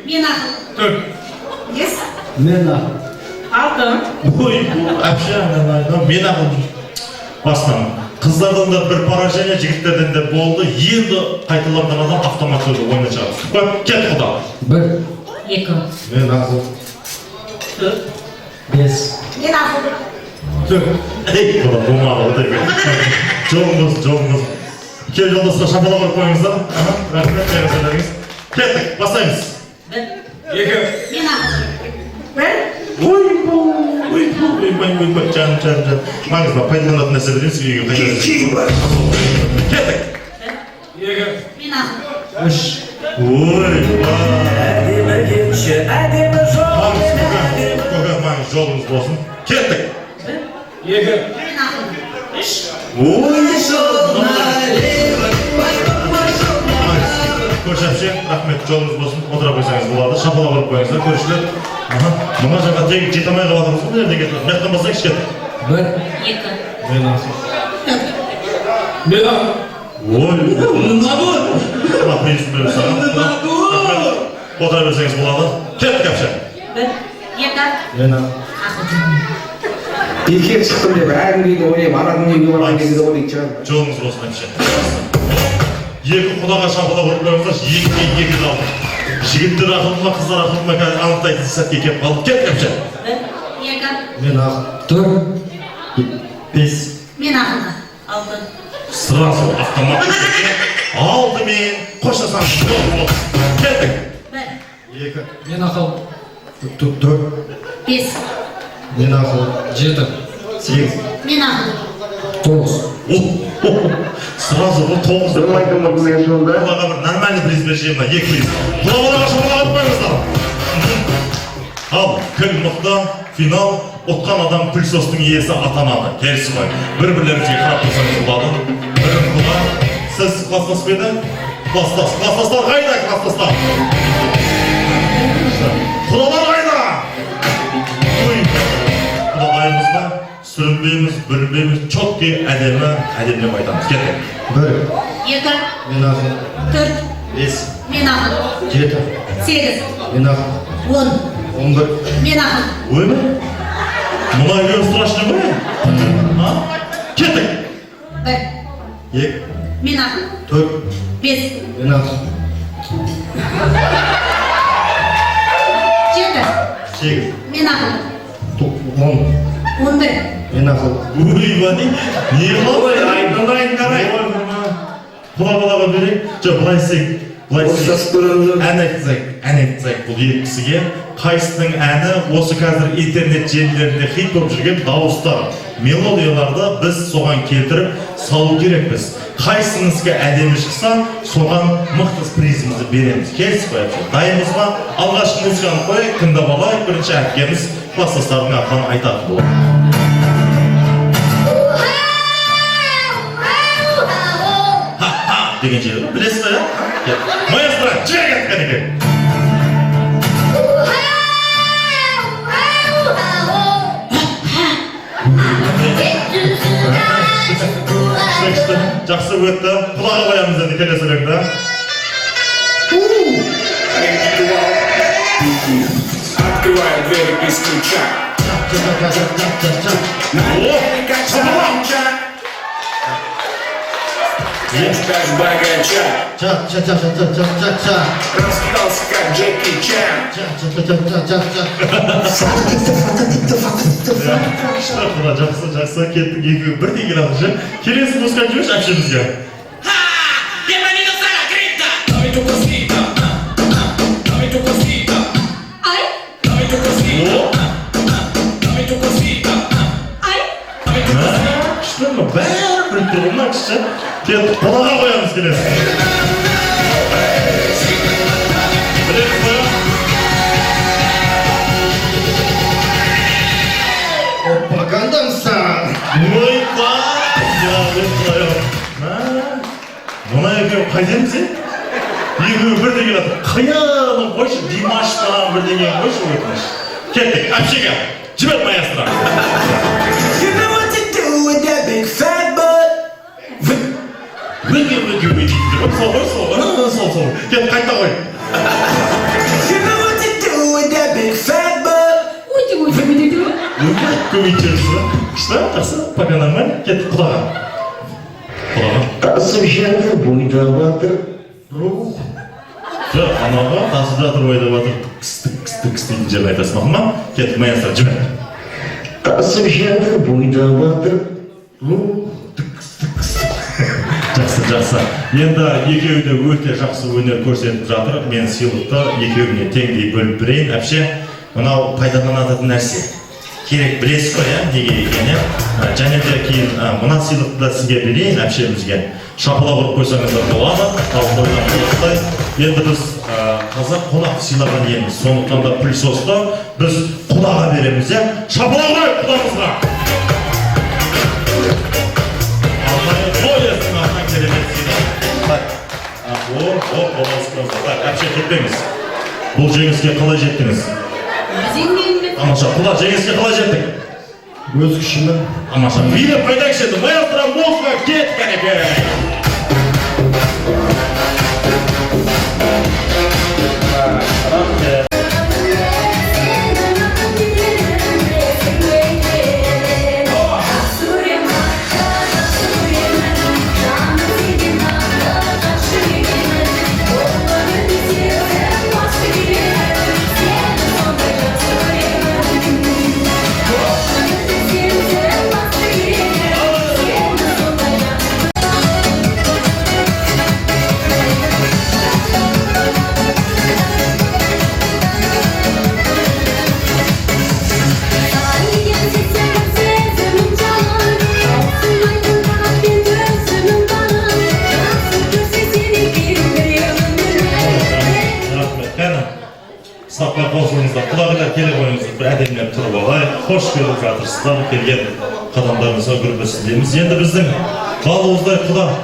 мен ақылдымын. 4. Yes. Мен ақыл. 6. Ой, әпше айналайын. Мен ақылдым. Бастан. Қыздардан да бір поражение, жігіттерден де болды. Енді қайталардан адам автомат өзі ойына шығады. Кет құда. 1, 2. Мен ақыл. 4. 5. Мен ақылдымын. 4. Ей, құда, болмады. Жолыңыз. Кел жолдасқа шапалақ ұрып қойыңыздар. Рахмет, жеңісерлеріңіз. Кеттік, бастаймыз. 1, 2. мен ақылдымын. 1. Жан. Маңызба, пайдаланатын нәрсе берейін, сізге қайтарыңыз. Кеттік. 2. Мен ақылдымын. 3. Ой, маңыз жолыңыз болсын. Кеттік. 2. Мен ақылдымын. 3. Көрші рахмет, жолыңыз болсын. Отыра қойсаңыз болады. Шапалақ ұрып қойыңыздар, көршілер. Мұна жаңа тегі жетамай қаладыңыз ғой, жерден кетіп. Мектен бастайық, кеттік. 1. 2. Мен ақыл. Мен ақыл. Ой, мына приз беріп саған. Отыра берсеңіз болады. Кеттік әпше. 1, 2. Мен ақыл. Ақылдымын. Еркек шықтым деп, әр күнге ойлаймын, ана күнге барған кезде ойлайтын шығармын. Жолыңыз болсын әпше. Екі құдаға шапалақ ұрып қойыңыздар, 2-2 қалды. Жігіттер ақылды ма, қыздар ақылды ма, анықтайтын сәтке келіп қалды. Кеттік әпше. 1, 2. Мен ақыл. 4, 5. Мен ақылдымын. 6. Сразу автомат алдымен қоштасаңыз. Кеттік. 1, 2. Мен ақыл. 4. 5. Мен ақыл. 7. 8. Мен ақылдымын. 9. Сразу бұл 9 деп Құлаға бір нормальный приз бершеймін, 2 приз. Құлағалаға шапалақ ұрып қойыңыздар. Ал, кіл мұқты, финал, ұтқан адам пыльсостың иесі атанады. Келісі ғой. Бір-бірлеріңізге қарап тұрсаңыз болады. Бірін құда. Сіз класстас беді? Класстастар қайда, класстастар? Құдалар қайда? Құдалайымыз ба? Сүрінбейміз, бүлінбейміз, чотке әдемі айтамыз. Кеттік. 1. 2. Мен ақыл. 4. 5, Мен ақын. 7, 8, мен ақын. 10, 11, мен ақын. Ой ма? Мына үйге страшно ма? Кеттік. 1, 2, мен ақын. 4, 5, мен ақын. 7, 8, мен ақын. 10, 11, мен ақын. Ой ма не? Не қылай? Айналайын қарай. Құлағыға берейік. Жоқ, былай істейік. Ән айтсақ, бұл екі кісіге қайсының әні осы қазір интернет желілерінде хит болып жүрген дауыстар, мелодияларды біз соған келтіріп салу керекпіз. Қайсыңызға әдемі шықса, соған мықты призімізді береміз. Келіс қояйық. Дайынбыз ба? Алғашқы музыканы қойып, тыңдап алайық. Бірінші әпкеміз кластастардың атын айтатын болады. Деген жері білесіз ба, я? Маэстро, жібер кеткен екен. Жақсы өтті. Құлағы қоямыз енді келесі өлеңді. Открываю двери без ключа. Как богача. Распитался как Джеки Чан. Жақсы, кеттік екі бірдей келеді. Келесі музыка жүріш әпшемізге. Dame tu cosita. Dame tu cosita. Dame tu cosita. Dame tu cosita. Күшті ма? Бәрі біліп тұрғын ма күшті? Кеттік құлаға қоямыз келесі. Білесіз ба? Пропагандамсың. Ой, мына екеуі қайден сен? Екеуі бірдей келеді. Қияның қойшы, Димаштан бірдеңе қойшы өтініш. Кеттік, әпшеге, жібер маэстро. You know what to do with that big fat butt. Өйге, сол. Кеттік, қайта қой. You know what to do with that big fat butt. Көбейтеріз ба? Күшті, жақсы, пока нормально. Кеттік құлаға. Тасып жатыр бойда батыр. Жоқ, анаға тасып жатыр бойда батыр. Кісті дейтін жерін айтасың ма? Кеттік, маэстро, жібер. Тасып жатыр бойда батыр. Жақсы. Енді екеуі де өте жақсы өнер көрсетіп жатыр. Мен сыйлықты екеуіне теңдей бөліп берейін. Әпше, мынау пайдаланатын нәрсе. Керек білесіз ғой, неге екені. Және де кейін мына сыйлықты да сізге берейін, әпшемізге. Шапалақ ұрып қойсаңыздар болады. Талқылаудан қойықтай. Енді біз қазақ қонақ сыйлаған еміз. Сондықтан да пыльсосты біз құдаға береміз, е? Шапалақ ұрып құдамызға! Әпше кетпеңіз. Бұл жеңіске қалай жеттіңіз? Амаша, құда жеңіске қалай жеттік? Өз күшімен. Амаша, билеп қайдайықшы еді. Маэстро, музыка кеткен екен. Сақлап болсаңыздар, құдағылар келе қойыңыздар, бір әдемілеп тұрып алайық. Қош келіп жатырсыздар, келген қадамдарыңызға көріп сіздейміз. Енді біздің қалуыздай құдаға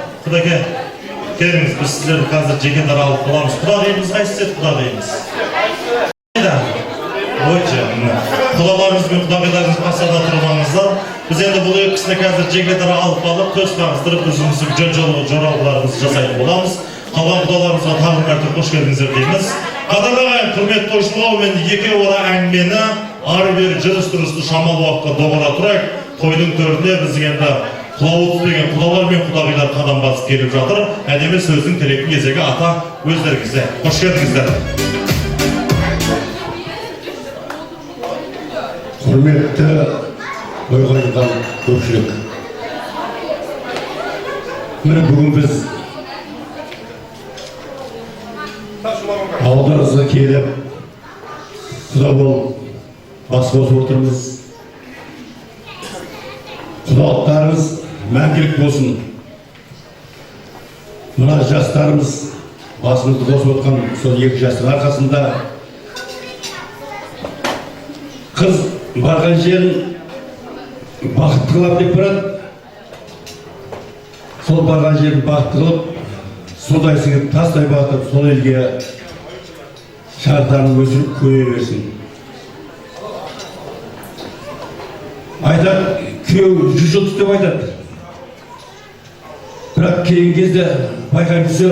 келіңіз, біз сіздерді қазір жеке дара алып қаламыз. Құдағайымыз қайсыз құдағайымыз? Ойча, құдаларыңыз бен құдағайларыңыз қасада тұрмаңыздар. Біз енді бұл екі кісіні қазір жеке дара алып қалып, төс қағыздырып, өзіміздің жөн жоралғыларымызды жасайтын боламыз. қалған құдаларымызға тағы бір мәрте қош келдіңіздер дейміз. Қадірлі құрметті тойшылар, мен екі ора әңгімені ары бері жүріс-тұрысты шамал уақытқа доғара тұрайық. Тойдың төріне біздің енді құлауыт деген құдалар мен құдағилар қадам басып келіп жатыр. Әдемі сөздің тілектің кезегі ата өздеріңізде. Қош келдіңіздер. Құрметті тойға келген көпшілік. Міне бүгін біз ауылдарыңызға келіп, құда болып бас қосып отырмыз. Құдалықтарыңыз мәңгілік болсын. Мына жастарымыз басымызды қосып отқан сол екі жастың арқасында қыз барған жерін бақытты қылап деп барады. Сол барған жерін бақытты қылып, сондай сіңіп тастай батып, сол елге шартарын өсіріп көре берсін. Айтады, күйеу 100 жыл деп айтады. Бірақ кейін кезде байқаймызы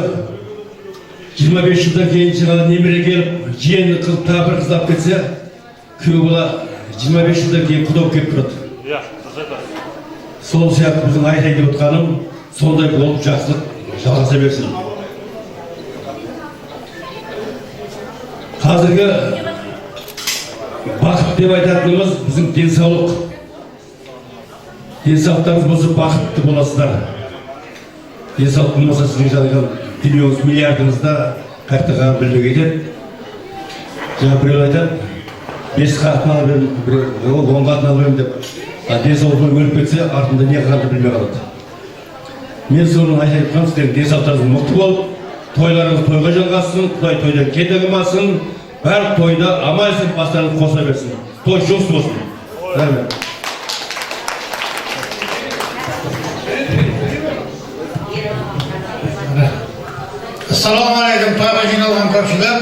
25 жылдан кейін жаңағы немере келіп, жиені қылып тағы бір қыз алып кетсе, күйеу бала 25 жылдан кейін құда болып келіп тұрады. Сол сияқты біздің айтайын деп отқаным, сондай болып жақсылық жалғаса берсін. Қазіргі бақыт деп айтатынымыз біздің денсаулық. Денсаулықтарыңыз болса бақытты боласыздар. Денсаулық болмаса сіздің жалған дүниеңіз миллиардыңызда қайтаға білуге кетеді. Жаңа біреу айтады, 5 қатын алып едім, 10 қатын алып едім деп. Денсаулығын өліп кетсе, артында не қалды білмей қалады. Мен соны айтайын, сіздердің денсаулықтарыңыз мықты болып, тойларыңыз тойға жалғассын, Құдай тойдан кете қылмасын, бәрі тойда аман-есен бастарыңыз қоса берсін. Той жоқсы болсын. Рахмет. Ассалаумағалейкум, тойға жиналған көпшілік.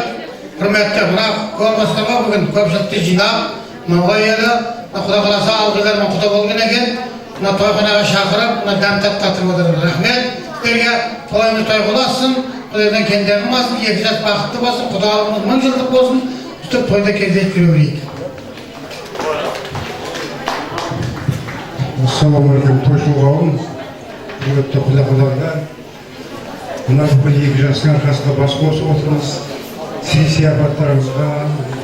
Құрметті, мына көрместігі бүгін көпшілікті жинап, мынауға елі, Құда қаласа алғыздармен құда болған екен. Мына тойханаға шақырып, мына дәм татқатырып отырмыз. Рахмет. Сіздерге тойымыз той боласын, Құдайдан кендер қылмасын, 2 жас бақытты болсын, құдалығымыз 1000 жылдық болсын, үстіп тойда кездесіп жүре берейік. Ассалаумағалейкум, тойшыл қауым, құрметті құда-құдағилар. Мына бүкіл 2 жастың арқасында бас қосып отырмыз. Сый-сияпаттарыңызға,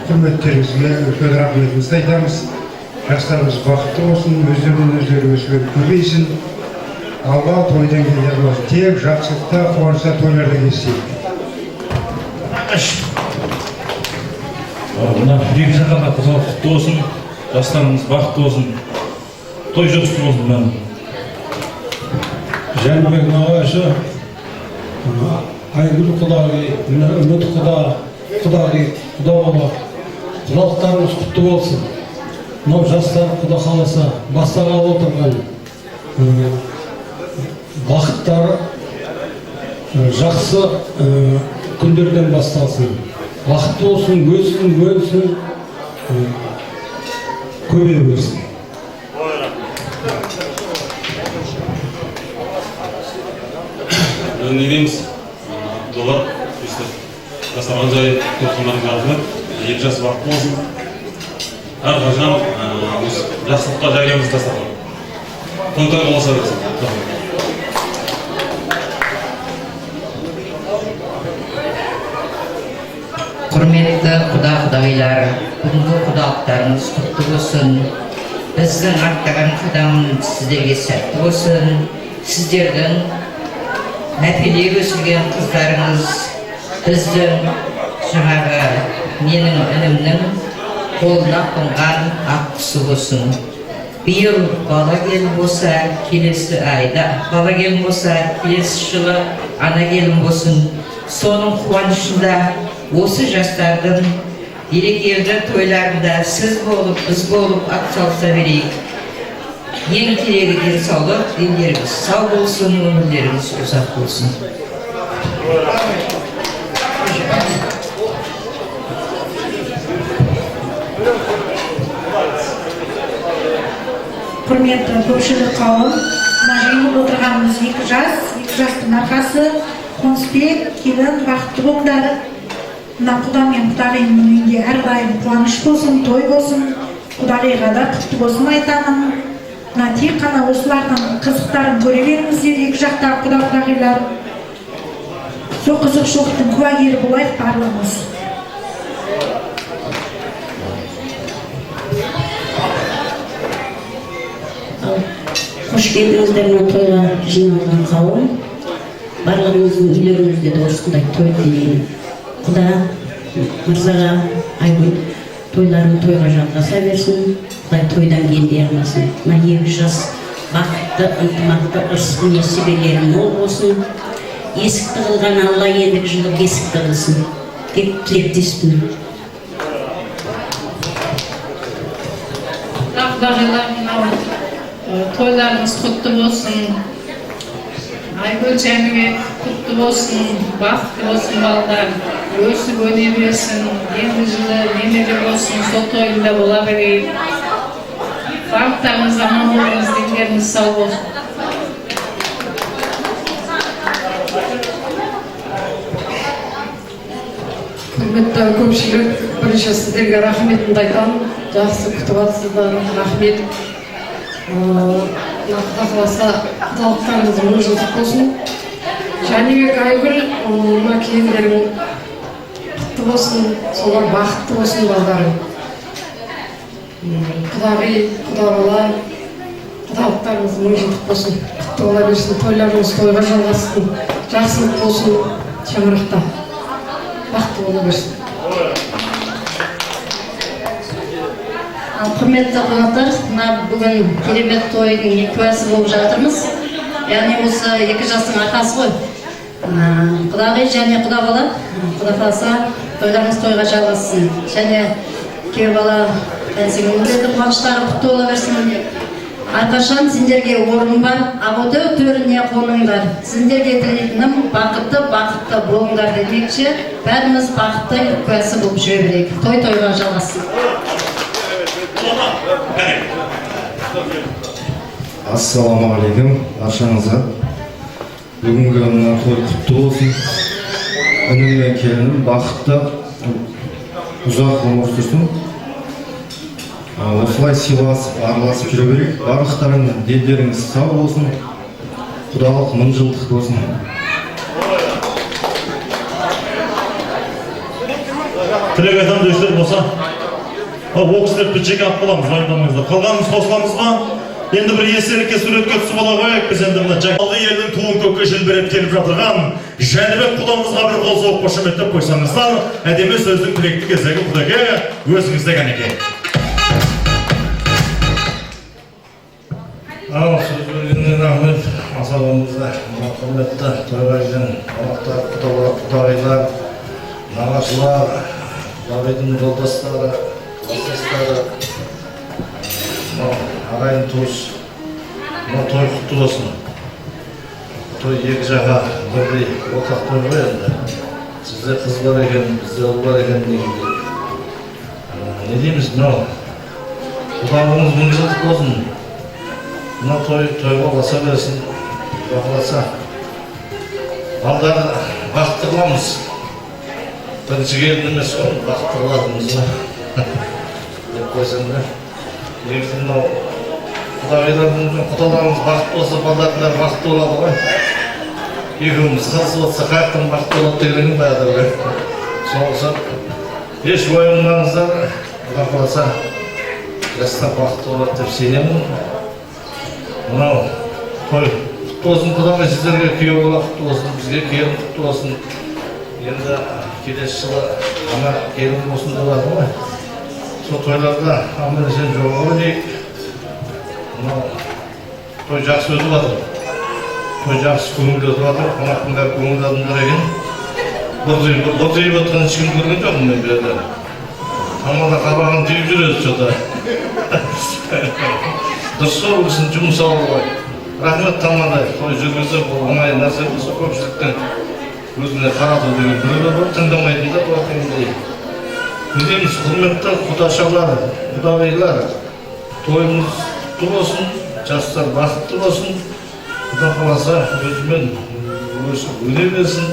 құрметтеріңізге үлкен рахметімізді айтамыз. Жастарымыз бақытты болсын, өздері өсіп көбейсін. Алла тойдан келер болсын. Тек жақсылықта, қуанышта тойларда келсейік. Мына 2 жаққа құтты болсын, жастарымыз бақытты болсын, той жоқсы болсын. Мен Жәнібек нағашы, Айгүл құдағи, үміт құдағи, құда бола, құдалықтарымыз құтты болсын. Мынау жастар құда қаласа бастағалы отырған бақыттары жақсы күндерден басталсын. Бақытты болсын, өссін, бөлсін, көбейе берсін. не дейміз? Долар, жастарған жай тоқсанлардың рахмет, 2 жас бақытты болсын. Әрқашан жақсылыққа жайлаймыз дастархан. Той болса берсін. Құрметті құда-құдағилар, бүгінгі құдалықтарыңыз құтты болсын. Біздің аттаған қадамымыз сіздерге сәтті болсын. Сіздердің нәпеле өсірген қыздарыңыз біздің жаңағы менің інімнің қолына қонған ақ құсы болсын. Биыл бала келін болса, келесі айда бала келін болса, келесі жылы ана келін болсын. Соның қуанышында осы жастардың берекелі тойларында сіз болып, біз болып атсалыса берейік. Ең керегі денсаулық, дендеріңіз сау болсын, өмірлеріңіз ұзақ болсын. Құрметті көпшілік қауым, мына жиылып отырғанымыз 2 жас, жастың арқасы, Қонысбек, келін, бақытты болыңдар. Мына құда мен құдағиымның үйінде әрдайым қуаныш болсын, той болсын. Құдағиға да құтты болсын айтамын. Мына тек қана осылардың қызықтарын көре беріңіздер, екі жақтағы құда-құдағилар. Сол қызықшылықтың куәгері болайық барлығымыз. Қош келдіңіздер мына тойға жиналған қауым. Барлығыңыздың үйлеріңізде де осындай той тілеймін. Құда мырзаға, Айгүл тойларын тойға жалғаса берсін. Құдай тойдан кенде қылмасын. Мына 2 жас бақытты, ынтымақты, ырысты несібелері мол болсын. Есікті қылған Алла ендігі жылы бесікті қылсын деп тілектеспін. Toylarınız kutlu olsun. Aygül Cemile kutlu olsun. Bahtlı olsun ballar. Göğsü görebilirsin. Yeni yılı neleri olsun. Sol toyunda olabilir. Bahtlarınız aman olunuz. Dinleriniz sağ olsun. Құрметті көпшілік, бірінші сіздерге рахметімді айтамын. Жақсы күтіп жатсыздар, рахмет. Құда қаласа құдалықтарыңыз мың жылдық болсын. Жәнібек, Айгүл, мына келіндерің құтты болсын, солар бақытты болсын балдарың. Құдағи, құдалар, құдалықтарыңыз мың жылдық болсын, құтты бола берсін, тойларыңыз тойға жалғасын, жақсылық болсын шаңырақта. Бақытты бола берсін. Құрметті қонақтар, мына бүгін керемет тойдың куәсі болып жатырмыз. Яғни осы 2 жастың арқасы ғой. Құдағи және құда бала, құда қаласа тойларыңыз тойға жалғасын. Және күйеу бала сіңлілердің қуаныштары құтты бола берсін. Әрқашан сендерге орын бар, аботы төріне қоныңдар. Сендерге тілейтінім бақытты болыңдар демекші, бәріміз бақытты куәсі болып жүре берейік. Той тойға жалғасын. Ассалаумағалейкум, баршаңызға. Бүгінгі мына той құтты болсын. Інім мен келінім бақытты, ұзақ ғұмыр сүрсін. Осылай сыйласып, араласып жүре берейік. Барлықтарың дендеріңіз сау болсын. Құдалық 1000 жылдық болсын. Тілек айтам дөштер болса, ол кісілер bütçеге ат боламыз, байымдамаңыздар. Қалғанымыз қосыламызға, енді бір естелікке суретке түсіп бола қойық. Біз енді мына жалғы елдің туын көкке желбіреп келіп жатырған Жәнібек құдамызға бір қол соғып қошеметтеп қойсаңыздар, әдемі сөздің тілекті кездегі құдеге өзіңізде екен. Ал сөз бергеннен рахмет. Асабамызда құрметті тойға келген қонақтар, құдағилар, нағашылар, құдағидың жолдастары, кластастары, ағайын туыс, той құтты болсын. Той 2 жаққа бірдей ортақ той ғой енді. Сізде қыз бар екен, бізде ұл бар екен дегенде. Не дейміз мынау? Құдалығыңыз 1000 жылдық болсын. Мына тойға баса берсін, бақыласа. Балдары бақытты қыламыз. Бірінші келін емес қой, бақытты қылатынымыз ба деп қойсам да. Ертең мынау құдаларымыз бақытты болса, балдардың бақытты болады ғой. Екеуміз қыз болса, қайықтың бақытты болады дегенің баяғыда ғой. Соғылса, еш уайымдамаңыздар, бақыласа, жастар бақытты болады деп сенемін. Мынау той құтты болсын, құдағи сіздерге күйеу бала құтты болсын, бізге келін құтты болсын. Енді келесі жылы ана келін болсын деп жатыр ғой. Сол тойларда аман-есен жоғары дейік. Мынау той жақсы өтіп жатыр. Той жақсы көңілді өтіп жатыр. Қонақтың бәрі көңілді адамдар екен. Бұрдайып отқан ешкім көрген жоқпын мен бұл жерде. Тамада қабағын түйіп жүреді что-то. Дұрыс қой, бұл кісінің жұмыс ауыр ғой. Рахмет Тамадай, той жүргізіп, бұл оңай нәрсе емес, көпшіліктің өзіне қарату деген біреулер бар, тыңдамайтындар бар екендей. Не дейміз, құрметті құдашалар, құдағилар, тойымыз құтты болсын, жастар бақытты болсын. Құда қаласа өзімен өне берсін.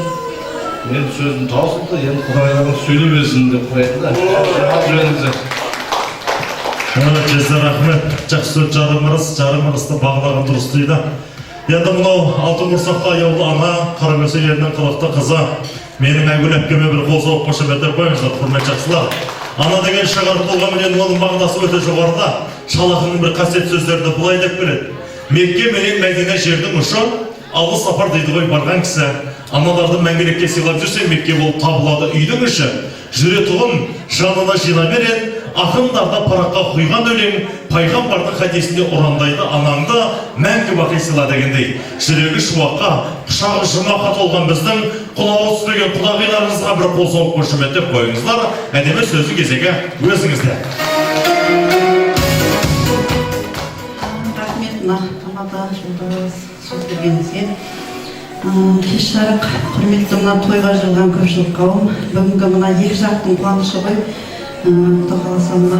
Мен сөзім таусылды, енді Құдайларың сөйлей берсін деп қояды да. Жезде рахмет, жақсы сөз жарым-ырысты бағлаған дұрыс дейді. Енді мынау алтын құрсаққа аяулы ана, Қаракөсе елінің қылықты қызы, менің әйгілі әпкеме бір қол соғып қошеметтер қойыңыздар, құрмет жақсылар. Ана деген шығарып болған менен оның мағынасы өте жоғарыда. Шалақының бір қасиет сөздерді бұлай деп келеді. Мекке менен Мәдина жердің ұшы, алыс сапар дейді ғой барған кісі. Аналарды мәңгілекке сыйлап жүрсе, Мекке болып табылады үйдің іші. Жүретұғын жанына жина береді, ақындарда параққа құйған өлең, пайғамбардың хадисінде ұрандайды анаңды мәңгі бақи сыйла дегендей. Жүрегі шуаққа, құшағы жұмаққа толған біздің құлағы түспеген құдағиларыңызға бір қол соғып қошеметтеп қойыңыздар. Әдемі сөзі кезегі өзіңізде. Рахмет Тамада жолдас сөз бергеніңізге. Кеш жарық, құрметті мына тойға жиылған көпшілік қауым, бүгінгі мына екі жақтың қуанышы ғой. Құдай қаласа мына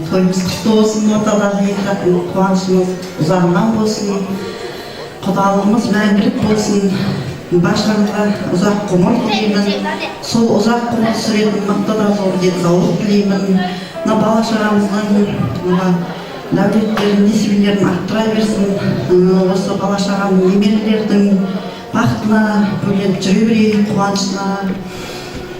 тойымыз құтты болсын, ортадағы екі жақтың қуанышымыз ұзағынан болсын, құдалығымыз мәңгілік болсын, баршаңызға ұзақ ғұмыр тілеймін, сол ұзақ ғұмыр сүретін мықты да зор денсаулық тілеймін. Мына бала шағамыздың дәулеттерін, несібелерін арттыра берсін, осы бала шағаның немерелердің бақытына бөленіп жүре берейін, қуанышына.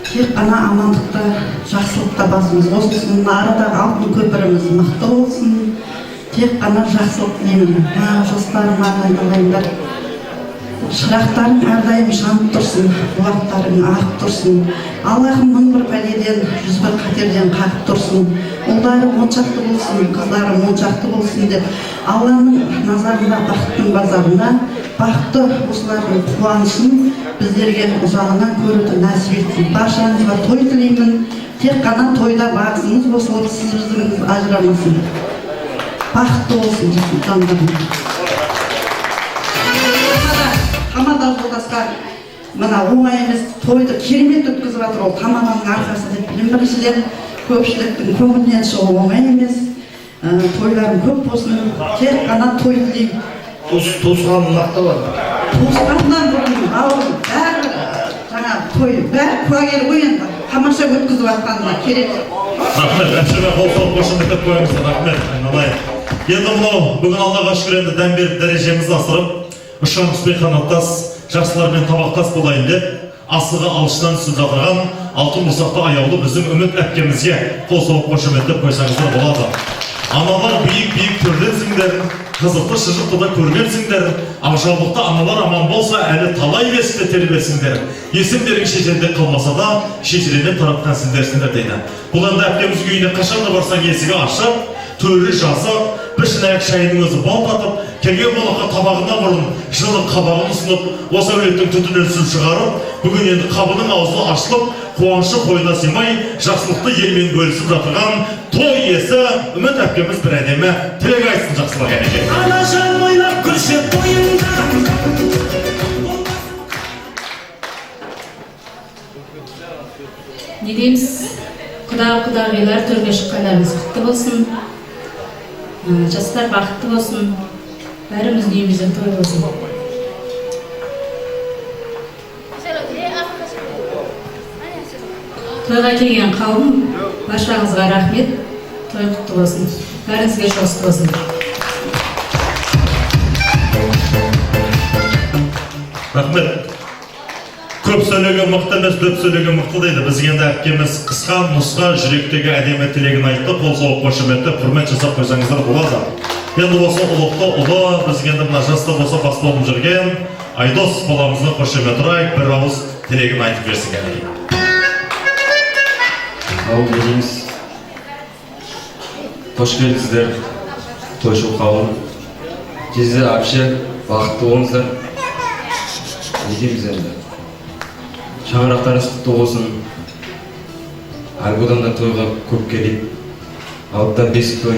Тек қана амандықта, жақсылықта басымыз қосылсын, арадағы алтын көпіріміз мықты болсын. Тек қана жақсылық тілеймін. Жастарым арнайындар. Шырақтарың әрдайым жанып тұрсын, уақыттарың ағып тұрсын. Аллахым мың бір пәледен, жүз бір қатерден қағып тұрсын. Ұлдарым моншақты болсын, қыздарым моншақты болсын деп, Алланың назарында, бақыттың базарында, бақытты осылардың қуанышын біздерге ұзағынан көруді нәсіп етсін. Баршаңызға той тілеймін. Тек қана тойда бағысыңыз қосылып, сіз біздің ажырамасын. Бақытты болсын жандарым. Тамада жолдастар, мына оңай емес тойды керемет өткізіп жатыр, ол Тамаданың арқасы деп білем. Біріншіден көпшіліктің көңілінен шығу оңай емес. Тойларың көп болсын. Тек қана той тілеймін. Туысқаның мақталар. Туысқаннан бұрын бауырым бәрі жаңа той, бәрі куәгер ғой енді. Тамаша өткізіп жатқанына керек. Рахмет, әпшеме қол соғып қошеметтеп қойыңыздар. Рахмет, айналайын. Енді мынау бүгін Аллаға шүкір енді дәм беріп дәрежемізді асырып, ұшқан құспей қанаттас, жақсылармен табақтас болайын деп, асығы алшыдан түсіп жатырған алтын құрсақты аяулы біздің Үміт әпкемізге қол соғып қошеметтеп қойсаңыздар болады. Аналар биік-биік көргенсіңдер, қызықты шыжықты да көргенсіңдер, ақжаулықты аналар аман болса, әлі талай бесікті тербесіңдер. Есімдерің шетелде қалмаса да, шетелден таратқан сіздерсіңдер дейді. Бұл енді әпкеміз үйіне қашанда барсаң есігі ашып, төрі жазып, пішін аяқ шайының өзі балтатып, келген қонаққа табағына бұрын жылы қабағын ұсынып, осы әулеттің түтінен сүл шығарып, бүгін енді қабының аузы ашылып, қуанышы қойына сыймай, жақсылықты елмен бөлісіп жатырған той иесі Үміт әпкеміз бір әдемі тілек айтсын жақсылық әнеке. Анажан ойлап күрсе бойында. Не дейміз? Құдағилар төрге шыққандарыңыз құтты болсын. Жастар бақытты болсын. Бәріміздің үйімізден той болсын. Тойға келген қауым, баршаңызға рахмет. Той құтты болсын. Бәріңізге жолсыз болсын. Рахмет. Көп сөйлеген мықты емес, дөп сөйлеген мықты дейді. Біз енді әпкеміз қысқа, нұсқа, жүректегі әдемі тілегін айтты, қол соғып қошеметті, құрмет жасап қойсаңыздар болады. Енді осы ұлықты ұлы, біз енді мына жаста болса бас болып жүрген Айдос баламызды қошемет ұрайық, бір ауыз тілегін айтып берсін әнеке. Ауыл дейміз. Қош келдіңіздер, тойшыл қауым. Жезде әпше, бақытты болыңыздар. Не дейміз енді? Шаңырақтарыңыз құтты болсын. Әлгі адамдар тойға көп келейік. Алдыда бесік той.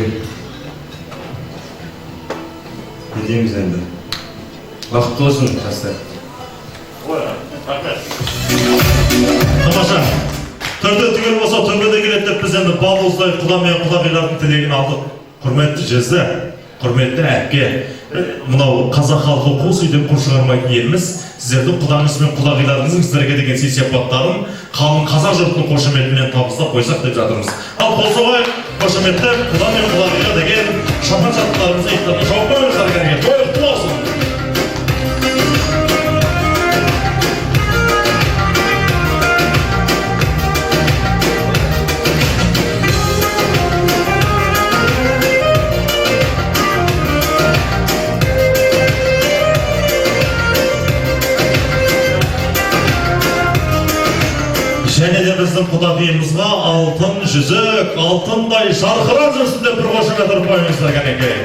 Не дейміз енді? Бақытты болсын, жастар. Тамаша. Төрде түгел болса, төбеде келеді деп біз енді балуыздай құда мен құдағилардың тілегін алдық. Құрметті жезді, құрметті әпке, мынау қазақ халқы қос үйден құр шығармайтын елміз. Сіздердің құдаңыз бен құдағиларыңыздың сіздерге деген сый-сияпаттарын қалың қазақ жұртының қошеметімен табыстап қойсақ деп жатырмыз. Ал қол соғайық, қошеметтеп құда мен құдағиға деген шапан шаттықтарымызды иықтарына жауып қойыңыздар кәніге. Той құтты болсын. Және де біздің құдағиымызға алтын жүзік, алтындай жарқырап жүрсін деп бір қошемет ұрып қойыңыздар кәнекей.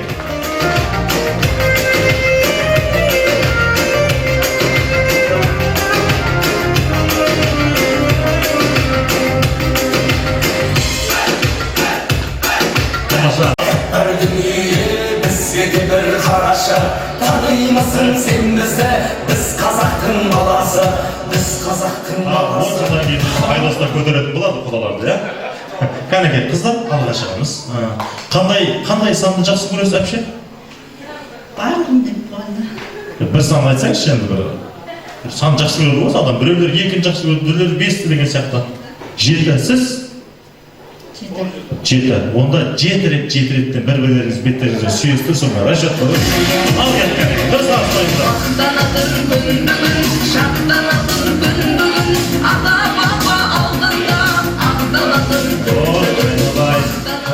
Тамаша. Әр дүние бізге де бір қарашы, танымысың сен бізді, біз қазақтың баласы. Одан кейін айласына көтеретін болады құдаларды, иә? Кәнекей, қыздар, алға шығамыз. Қандай санды жақсы көресіз әпше? Барлығын деп қойды. Бір сан айтсаңызшы енді бір сан жақсы көреді ғой, адам біреулер екіні жақсы көреді, біреулер бесті деген сияқты. 7, сіз? 7. Онда 7 реттен бір-бірлеріңіз беттеріңізге сүйестір, сонда расчет қойып. Ал кәне кәнекей, бір сағыз қойыңыздар. Шаттанатыр күн бүгін, шаттанатыр күн бүгін, ата баба алдында ақтанатыр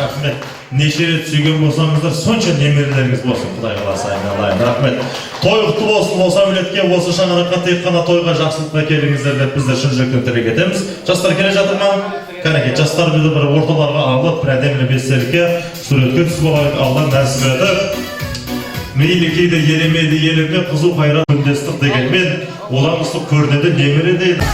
Рахмет. Неше рет сүйген болсаңыздар, сонша немерелеріңіз болсын, Құдай қаласа айналайын. Рахмет. Той құтты болсын, осы әулетке, осы шаңыраққа тек қана тойға жақсылыққа келіңіздер деп біздер шын жүректен тілек етеміз. Жастар келе жатыр ма? Кәнекей, жастар бізді бір орталарға алып, бір әдемілі бестелікке суретке түсіп алайық, Алдан нәсіп етіп. Мейлі кейде елемеді елеме қызу қайрат үндестік дегенмен, одан ыстық көрінеді немере дейді.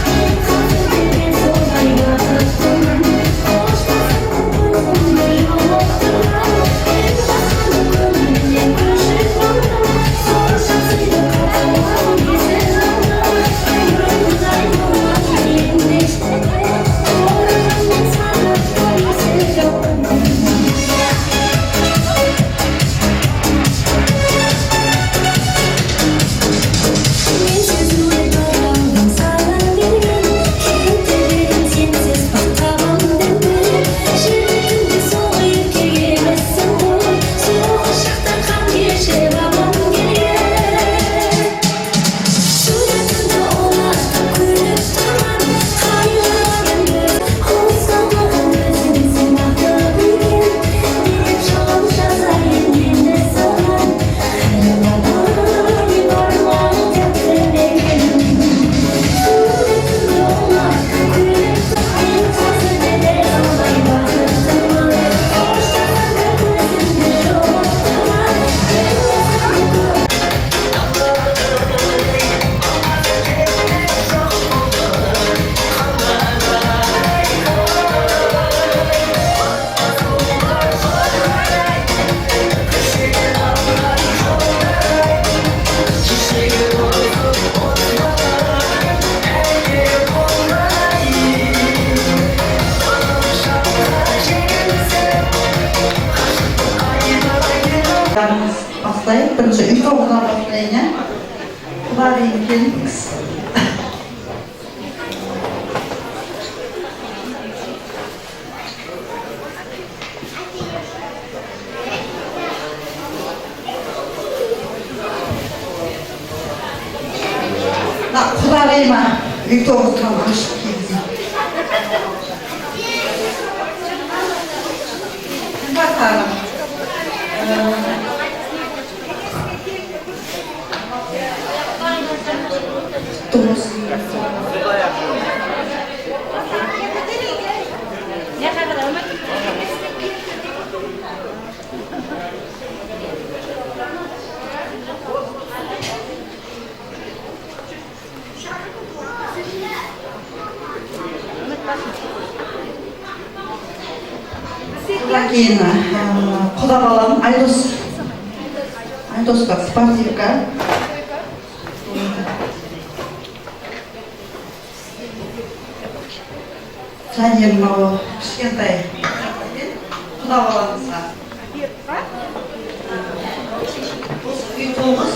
Бірінші үй тоғыздан бастайын, иә? Құдағиым келіңіз. Құдағиыма үй тоғыздан ашып келді. Батарым. Содан кейін құда балам Айдосқа спортивка. Және мынау кішкентай құда баламызға осы үй тоғыз.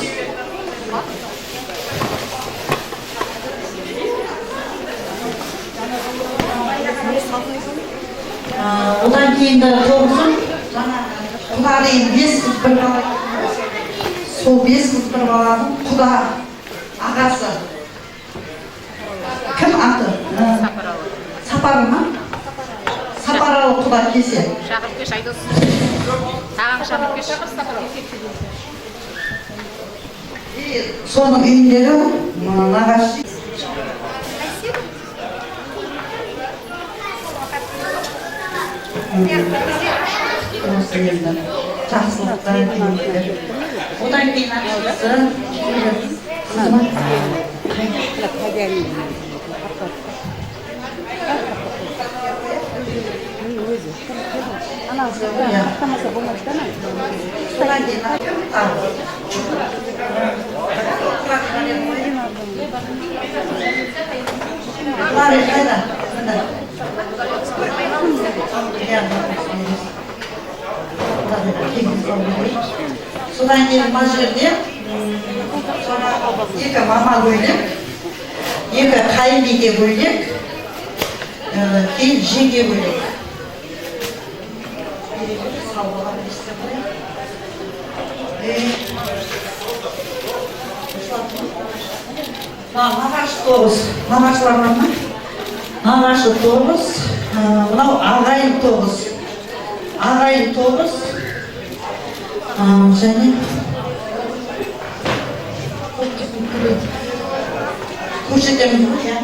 Одан кейінгі тоғызын құдағиым 5 қыз бір бала. Сол 5 қыз бір баланың құда ағасы. Кім аты? Сапары ма? Сапаралы құда кесе. Шақыртпеш Айдос. Тағам шақыртпеш. Соның үйіндегі нағашы. Осы енді жақсылықтар тілейтіндер. Одан кейін ақшасы содан кейін мына жерде екі мама бөлек, екі қайынеге бөлек, кейін жеңге бөлек. Нағашы 9, нағашылар бар ма? Нағашы 9, мынау ағайын 9. Ағайын 9, және көрсетемін ғой, иә.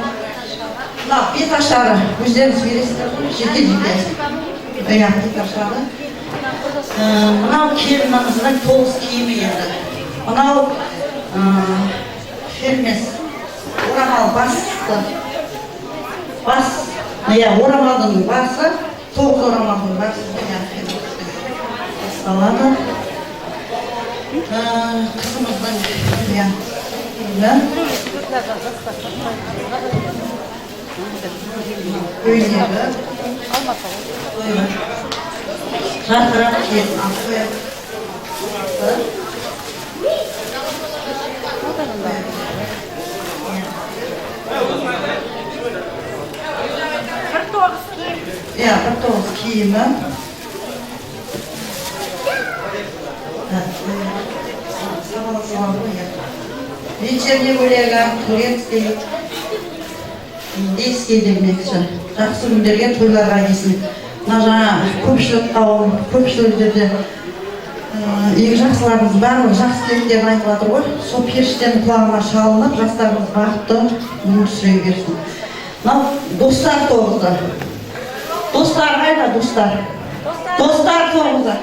Мынау беташары, өздеріңіз бересіздер ғой, жеке-жеке. Иә, беташары. Мынау келініміздің 9 киімі енді. Мынау фермес, орамал басты. Бас, иә, орамалдың басы, 9 орамалдың басы. Басталады. Қызымыздың, иә, көйлегі, жарқырап келін ақы. Иә, 9 киімі. Вечерний бөлегі, турецкий, индийский демекші. Жақсы күндерге тойларға келсін. Мына жаңа көпшілік қауым, көпшіліктерде екі жақсыларымыз барлығы жақсы тілектерін айтып жатыр ғой. Сол періштенің құлағына шалынып, жастарымыз бақытты өмір сүре берсін. Мынау достар 9-ды. Достар қайда, достар? Достар 9-ды.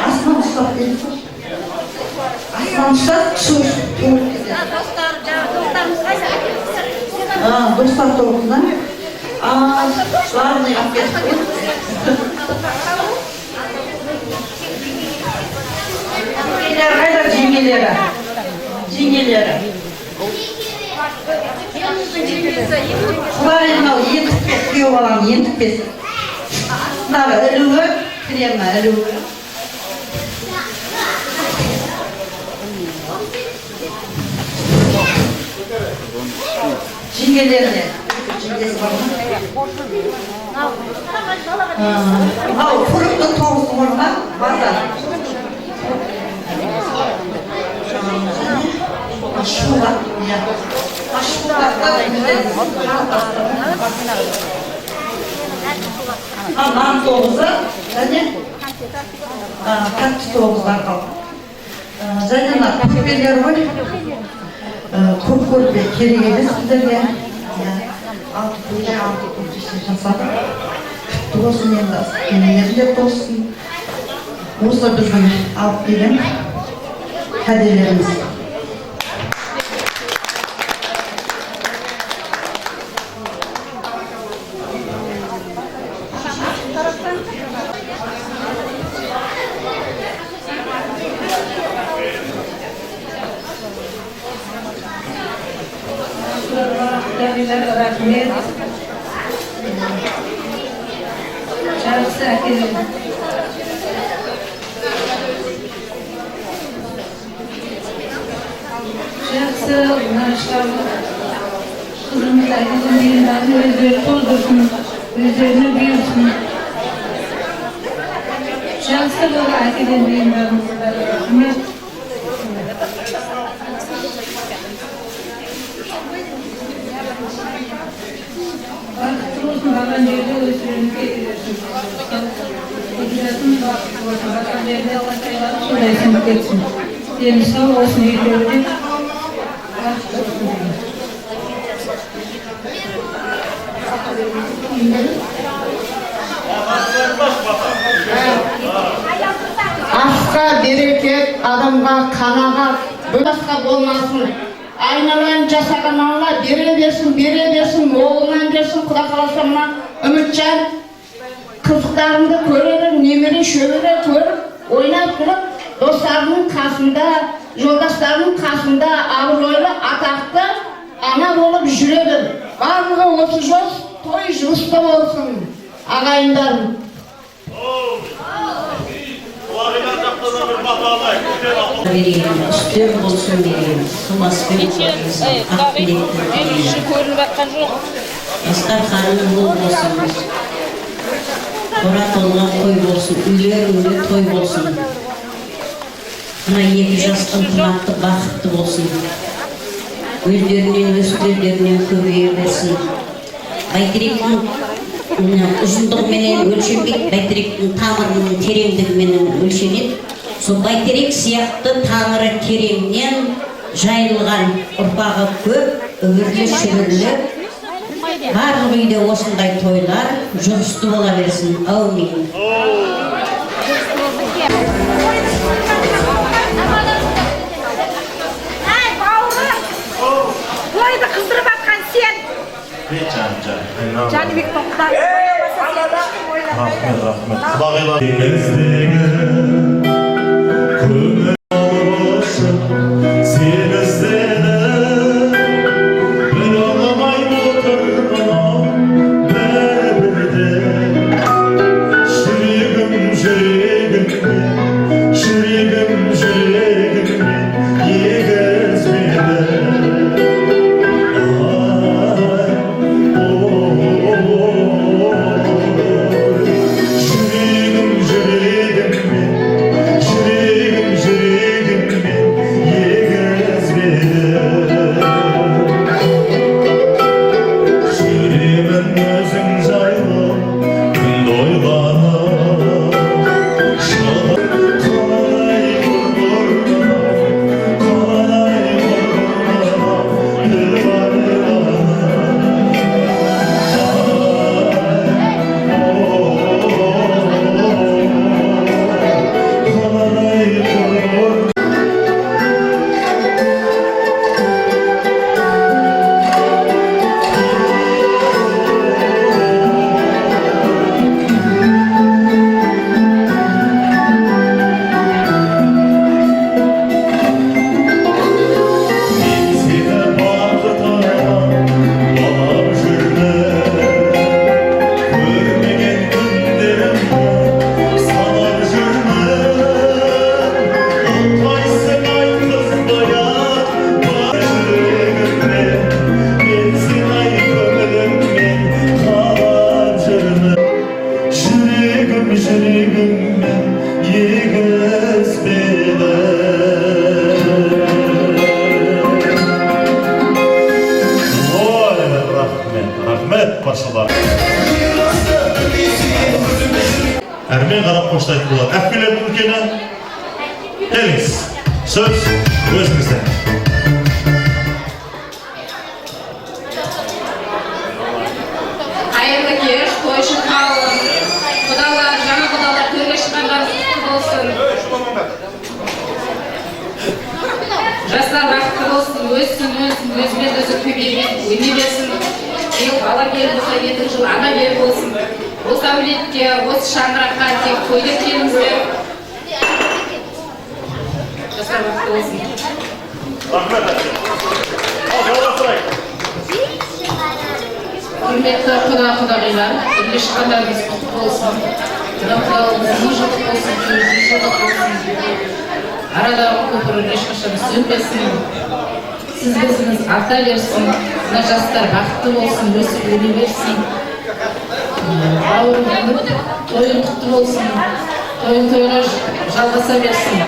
Астынан ұстап берді. Астынан ұстап, тұр. Достар 9-ды. Главный ответ. Қайда жеңгелері? Жеңгелері. Құлай мынау ентікпес, күйеу балам ентікпес. Астындағы ілуі, кремі ілуі. Жеңгелеріне. Жеңгесі бар ма? Мынау құрықты 9 орна базар. Ашуға. Ашуғақта нан 9-ы және қатты 9-дар қалды. Және мына көрпелер ғой. Көп көрпе керек емес сіздерге. 6 көрпе жасады. Құтты болсын енді, енелерінде болсын. Осы біздің алып келген кәделеріміз. Рахмет. Жақсы әкеледі. Hayırlısı, inançlarla kızımız Aydın'ın elinden özleri doldursun, özlerini büyüsün. Şanslı böyle Aydın'ın elinden rahmet. Bakıtlı olsun, bakan yerde özlerini getirirsin. Kudretin bakıtlı olsun, bakan yerde Allah sayıları soraysın geçsin. Deni sağ olsun, yeterli. Aşka bereket, adamga kanagat, bölaska bolmasın. Aynalan jasagan Allah bere versin, oğlundan versin, Kuda kalasa mına Ümitcan kızlarımды көрерім, немере шөбере көріп, ойнап тұрып, достарымның қасында, жолдастарымның қасында абыройлы, атақты ана болып жүремін. Барлығы осы жол той жұмыста болсын, ағайындарым. Üstün olsun diyeyim. Sumaspın olsun. Dastarxanın bol olsun. Tora tolgan toy olsun. Üler toy olsun. Buna 2 жас ынтымақты бақытты болсын. Өздерінен өздерінен көбейе берсін. Бәйтеректің ұзындығыменен өлшенбейді, бәйтеректің тамырының тереңдігіменен өлшенеді. Сол бәйтерек сияқты тамыры тереңнен жайылған ұрпағы көп, өрлі шүрлі. Барлық үйде осындай тойлар жүрісті бола берсін. Әумин. Тойды қыздырып атқан сен. Жәнібек тоқтар. Рахмет. Құдағилар. Егіздегі көңіл алышып, сен іздедім. Бір оңамай отырғанам бәрібірде. Жүрегім егізбеді. Әрмен қарап қоштайтын болады. Әпкелердің үлкені, келіңіз. Сөз өзіңізде. Қайырлы кеш, тойшы қауым. Құдалар, жаңа құдалар төрге шыққандарыңыз құтты болсын. Жастар бақытты болсын, өссін, өзімен өзі көбейген, өне берсін. Ел бала келіп болса, ертең жыл ана бер болсын. Осы әулетке, осы шаңыраққа тек тойдап келіңіздер. Жастар бақытты болсын. Рахмет. Құрметті құда-құдағилар, бірге шыққандарыңыз құтты болсын. Құда-құдағыларыңыз жылдық болсын, жылдық болсын. Арадағы көпірін ешқашан сөнбесін. сіз өзіңіз арта берсін, мына жастар бақытты болсын, өсіп өне берсін. Бауырым Үміт, тойың құтты болсын, тойың тойға жалғаса берсін.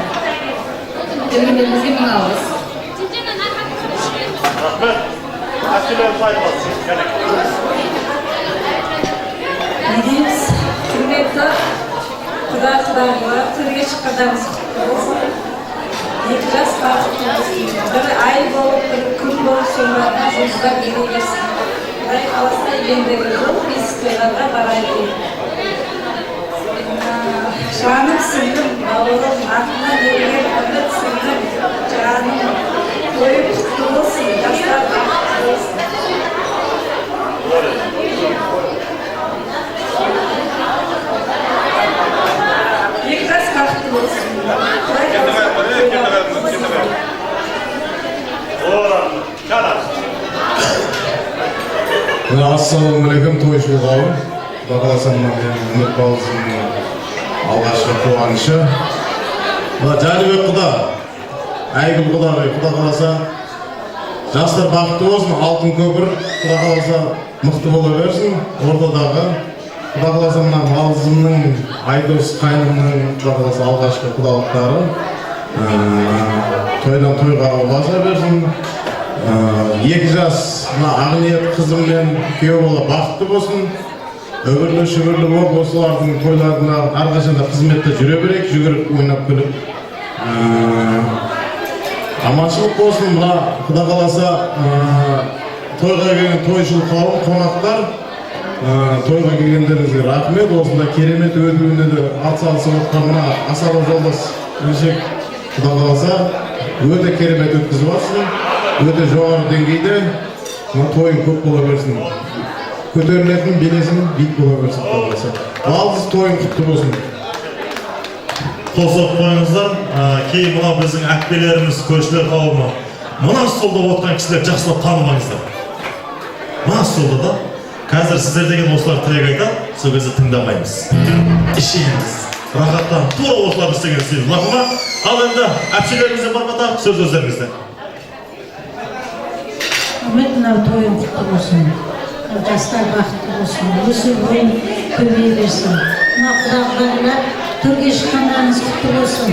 Келгендеріңізге мың алғыс. Рахмет. Әкелеріміз айтылсын. Недейміз, құрметті құда-құдағылар, төрге шыққандарыңыз құтты болсын. Екі жас бақытты болсын. Бір ай болып, бір күн болып, соңырағына жұлдыздар келе берсін. Құдай қаласа ендігі жыл бес тойларға барайық. Жаным сіңлім, бауырым, артынан ерген үміт сіңлім, жаным, тойың құтты болсын, жастар бақытты болсын. Екі жас бақытты болсын. Ассалаумағалейкум, тойшыл қауым. Құда қаласа Үміт баласының алғашқы қуанышы. Жәнібек құда, әйгіл құдағай, құда қаласа жастар бақытты болсын, алтын көпір, құда қаласа мықты бола берсін. Ортадағы құда қаласа мына малызымның, Айдос қайнымның құда қаласа алғашқы құдалықтары тойдан тойға баса берсін. Екі жас Ағниет қызым мен күйеу бала бақытты болсын. Өбірлі шүбірлі болып осылардың тойларына әрқашанда қызметте жүре берейік, жүгіріп ойнап күліп. Аманшылық болсын. Мына құда қаласа тойға келген тойшыл қауым, қонақтар, тойға келгендеріңізге рахмет. Осында керемет өтуіне де атсалысып отқан мына Асалы жолдас Іншек құда қаласа өте керемет өткізіп жатсың. Өте жоғары деңгейде тойың көп бола берсін. Көтерілетін белесің биік бола берсін. Алғыс тойың құтты болсын. Қосып қойыңыздар. Кейін мына біздің әпкелеріміз, көршілер қауымы. Мына столда отырған кісілер жақсылап танымаңыздар. Мына столда да қазір сіздер деген осылар тілек айтады, сол кезде тыңдамаймыз. Ішейміз. Рахаттан тура осылар істеген істейміз. Ал енді әпшелеріңізден бар ма тағы сөз өздеріңізде? Үміт, мынау тойың құтты болсын. Жастар бақытты болсын. Өсіп ойын көбейе берсін. Мына құда-құдағылар төрге шыққандарыңыз құтты болсын.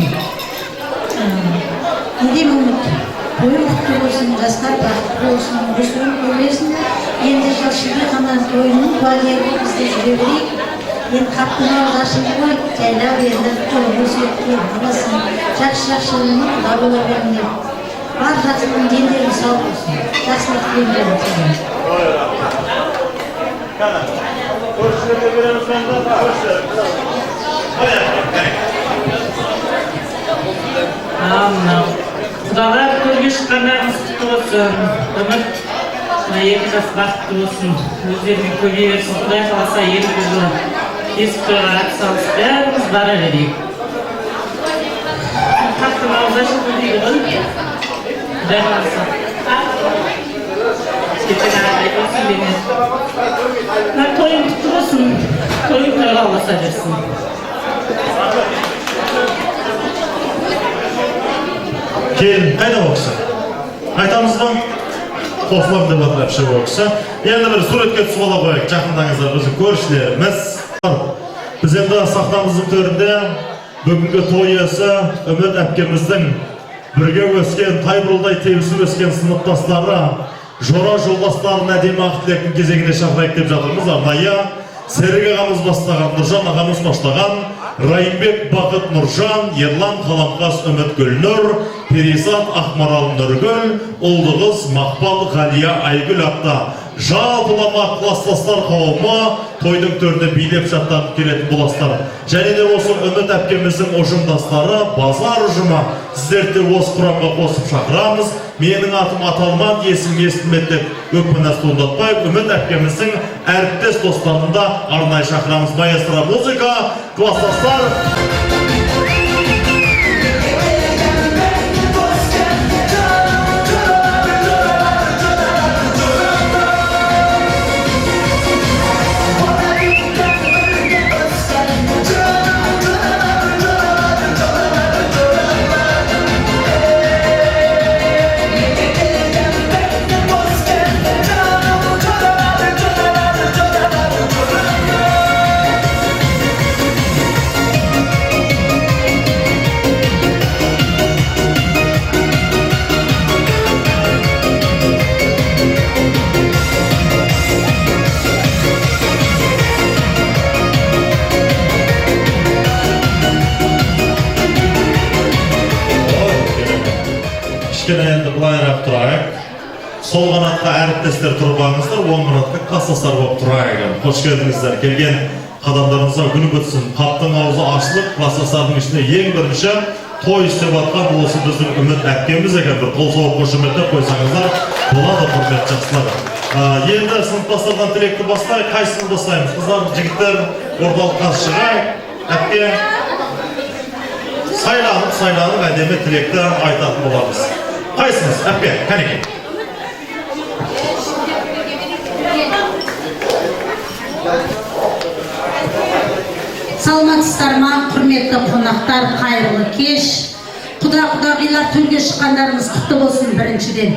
Не деймін, Үміт? Тойың құтты болсын, жастар бақытты болсын. Өсіп көбейсін. Енді жылшылды ғана тойының куәлерін бізде жүре берейік. Енді қаптың алғашында ғой, жайлау енді тойын өсеткен болсын. Жақсы-жақсы құда бола беріңдер. Бар жақсының дендерін сау болсын. Жақсылық дендерін тілеймін. Көршілерге береміз сонда, көршілер. Құдалар төрге шыққандарыңыз құтты болсын. Үміт, екі жас бақытты болсын. Өздерімен көбейе берсін. Құдай қаласа ендігі жылы бесік тойға атсалыс бәріміз бара берейік. Қаттың ауызда шықты дейді ғой. Құдай қаласа. Кетен ағай болсын бене. Тойың құтты болсын. Тойың тойға ұласа берсін. Келін, қайда оқысы? Айтамыз ба? Қосылам деп атыр әпше оқысы. Енді бір суретке түсіп ала қойық, жақындаңыздар, біздің көршілеріміз. Біз енді сахнамыздың төрінде бүгінгі той иесі Үміт әпкеміздің бірге өскен, тайбұрылдай тебісіп өскен сыныптастары, жора жолдастарын әдемі ақ тілектің кезегіне шақырайық деп жатырмыз. Арнайы Серік ағамыз бастаған, Нұржан ағамыз баштаған, Райымбек Бақыт Нұржан, Ерлан Қаламқас Үміт Гүлнұр, Перизат Ақмарал Нұргүл, ұлдығыз Мақпал Ғалия Айгүл атты жалпылама кластастар қауымы тойдың төрінде билеп жаттанып келетін боластар. Және де осы Үміт әпкеміздің ұжымдастары, базар ұжымы, сіздерді осы құрамға қосып шақырамыз. Менің атым аталман, есім естілмеді деп өкпені туындатпай, Үміт әпкеміздің әріптес достарын да арнайы шақырамыз. Маэстро музыка, кластастар. мұратқа әріптестер тұрбаңыздар, оң мұратқа класстастар болып тұра екен. Қош келдіңіздер. Келген қадамдарыңызға күні өтсін. Қаптың аузы ашылып, класстастардың ішіне ең бірінші той істеп атқан осы біздің Үміт әпкеміз екен. Bir қол соғып қошеметтеп қойсаңыздар, болады құрметті жақсылар. Енді сыныптастардан тілекті бастайық. Қайсысын бастаймыз? Қыздар, жігіттер, орталыққа шығайық. Әпке, сайланып әдемі тілекті айтатын боламыз. Қайсыңыз? Әпке, кәнеке. Саламатсыздар ма, құрметті қонақтар, қайырлы кеш. Құда-құдағилар, төрге шыққандарыңыз құтты болсын біріншіден.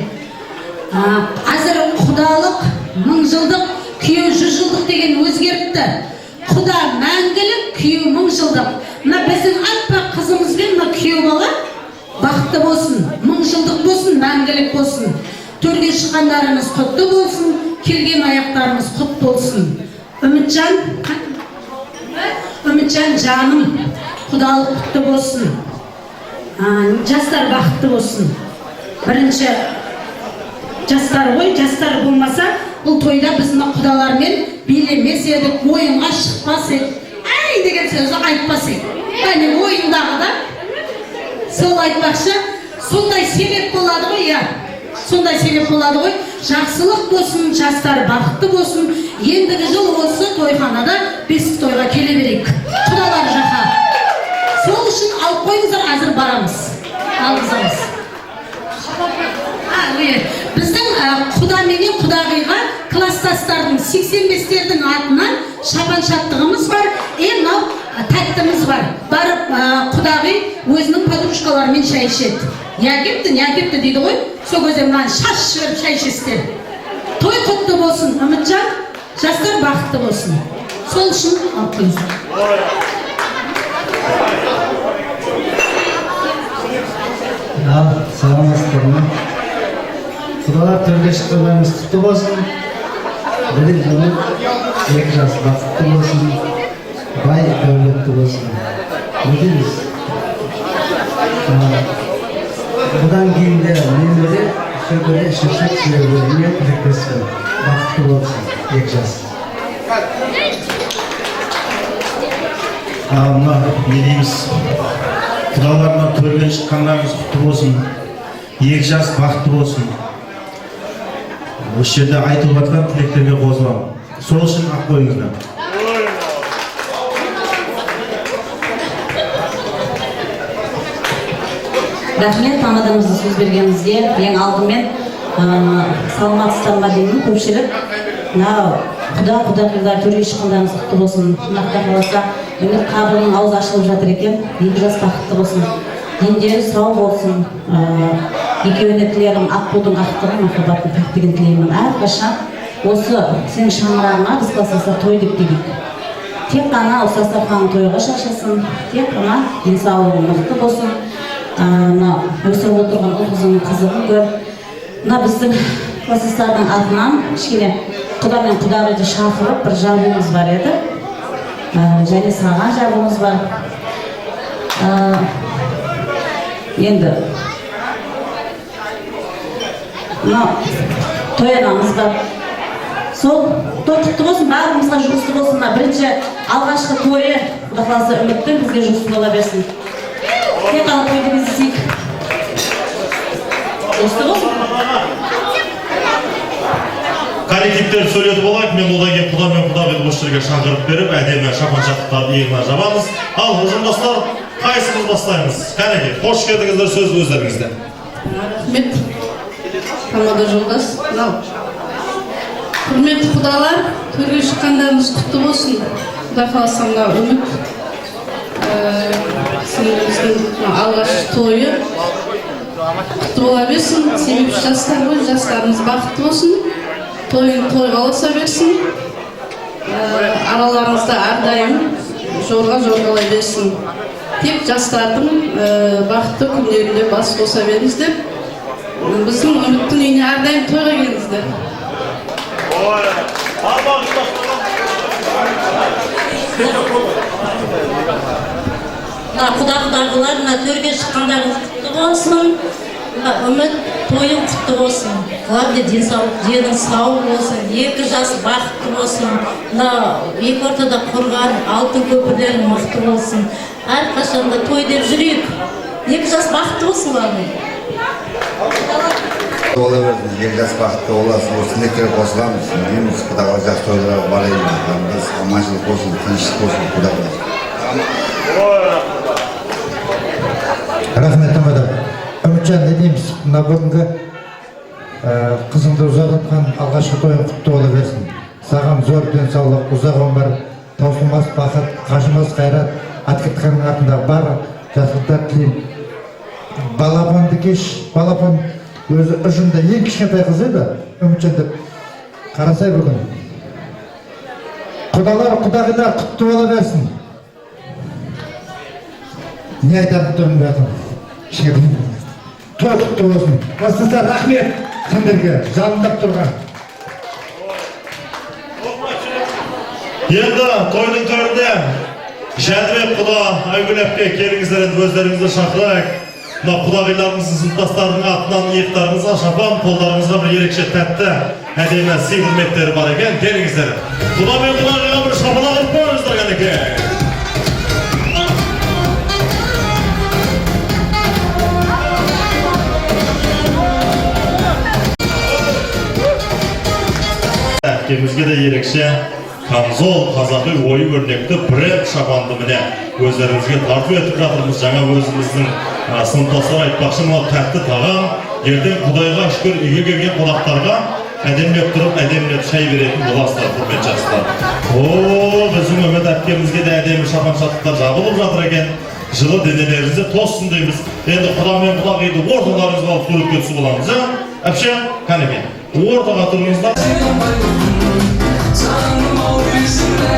Қазір құдалық 1000 жылдық, күйеу 100 жылдық деген өзгеріпті. Құда мәңгілік, күйеу 1000 жылдық. Мына біздің аппақ қызымызбен мына күйеу бала бақытты болсын, 1000 жылдық болсын, мәңгілік болсын. Төрге шыққандарыңыз құтты болсын, келген аяқтарыңыз құтты болсын. Үмітжан жаным, құдалық құтты болсын. Жастар бақытты болсын. Бірінші жастар ғой, жастар болмаса, бұл тойда біздің құдалармен билемес едік, ойынға шықпас едік. Әй деген сөзі айтпас едік. Әне ойындағы да сол айтпақшы, сондай себеп болады ғой, я. Сондай себеп болады ғой. Жақсылық болсын, жастар бақытты болсын. Ендігі жыл осы тойханада бесік тойға келе берейік. Құдалар жақа. Сол үшін алып қойыңыздар, әзір барамыз. Алғызамыз. Біздің құда менен құдағиға класстастардың 85-тердің атынан шапаншаттығымыз бар, мынау тәттіміз бар. Барып құдағи өзінің подружкаларымен шай ішеді. Я кепті дейді ғой, сол көзде маған шаш жіберіп шай ішесіздер. Той құтты болсын, Үмітжан, жастар бақытты болсын. Сол үшін алып қойыңыздар. Саламатсыздар ма? Құдалар, төрге шыққандарыңыз құтты болсын. Білім жылы, 2 жас бақытты болсын, бай дәулетті болсын. Не дейміз? Бұдан кейінгі немере шөбере шешек сүйеуіне тілектеспін. Бақытты болсын, 2 жас. Мына не дейміз? Құдаларына төрге шыққандарыңыз құтты болсын, 2 жас бақытты болсын. Осы жерде айтылып жатқан тілектерге қосыламын. Сол үшін ақ қойыңыздар. Рахмет, тамадымызды сөз бергеніңізге. Ең алдымен саламатсыздар ма деймін, көпшілік. Құда-құдағилар, төрге шыққандарыңыз құтты болсын. Нақта қаласа, Үміт қабылының аузы ашылып жатыр екен. 2 жас бақытты болсын. Дендері сау болсын. Екеуіне тілерім аққудың ақтығы, махаббаттың пәктігін тілеймін. Әрқашан осы сен шаңырағына біз класстастар той деп дейік. Тек қана осы дастарханың тойға шашылсын, тек қана денсаулығың мықты болсын. Өсіріп отырған ұл-қызың қызығын көр. Мына біздің класстастардың атынан кішкене құда мен құдағиды шақырып бір жабуымыз бар еді. Және саған жабуымыз бар. Енді той анамыз бар. Сол той құтты болсын, барлығымызға жұғысты болсын. Бірінші алғашқы тойы Құда қаласа Үміттің бізге жұғысты бола берсін. Тек қана тойды біз іздейік. Жұғысты болсын. Коллективтер сөйледі болайық, мен одан кейін құда мен құдағиды осы жерге шақырып беріп, әдемі шапаншақтықтарды иығына жабамыз. Ал ұжымдастар, қайсымыз бастаймыз? Кәнеке, қош келдіңіздер, сөз өздеріңізде. Рахмет. Тамада жолдас. Құрметті құдалар, төрге шыққандарыңыз құтты болсын. Құда қаласа мына Үміт сіңліміздің алғашқы тойы құтты бола берсін. Себебі жастар ғой, жастарымыз бақытты болсын. Тойын тойға оласа берсін. Араларыңызда әрдайым жорғалай берсін. Тек жастардың бақытты күндерінде бас қоса беріңіздер. Біздің Үміттің үйіне әрдайым тойға келіңіздер. Құда-құдағилар, төрге шыққандарыңыз құтты болсын. Үміт тойың құтты болсын. Главное, денсаулық, денің сау болсын, 2 жас бақытты болсын. Мына екі ортада құрған алтын көпірлерің мықты болсын. Әрқашанда той деп жүрейік. 2 жас бақытты болсын, главное. Ола бердім, 2 жас бақытты боласың, осы некеге қосыламыз. Дейміз, құдағала жас тойларға барайын. Аманшылық болсын, тыныштық болсын, құдағала. Рахмет Амада. Үмітжан, не дейміз? Мына бүгінгі қызыңды ұзатқан алғашқы тойың құтты бола берсін. Саған зор денсаулық, ұзақ өмір, таусылмас бақыт, қажымас қайрат, Атқытқанның атында бар жақсылықтар тілеймін. Балапанды кеш, балапан өзі ұжымда ең кішкентай қыз еді, Үмітжан деп қарасай бүгін. Құдалар, құдағилар құтты бола берсін. Не айтамын тұрмын бәтім? Той құтты болсын. Бастаса рахмет сендерге, жалындап тұрған. Енді тойдың төрінде Жәнібек құда Айгүл-әпке келіңіздер, өздеріңізді шақырайық. Мына құдағиларымыздың сыныптастарының атынан иықтарыңызға шапан, қолдарыңызға бір ерекше тәтті әдемі сый құрметтері бар екен. Келіңіздер. Құда мен құдағиға бір шапалақ ұрып қойыңыздар кәнекей. Әпкемізге де ерекше камзол, қазақи ойы өрнекті бренд шапанды міне өздеріңізге тарту етіп жатырмыз. Жаңа өзіміздің сыныптастар айтпақшы, мынау тәтті тағам, ертең Құдайға шүкір үйге келген қонақтарға әдемілеп тұрып, әдемілеп шай беретін боласыздар, құрметті жастар. Біздің Үміт әпкемізге де әдемі шапан-шаттықтар жабылып жатыр екен. Жылы денелеріңізде тоссын дейміз. Енді құда мен құдағиды орталарыңызға алып суретке түсіп оламыз. Әпше, кәнекей, ортаға тұрыңыздар. Canım ol yüzüne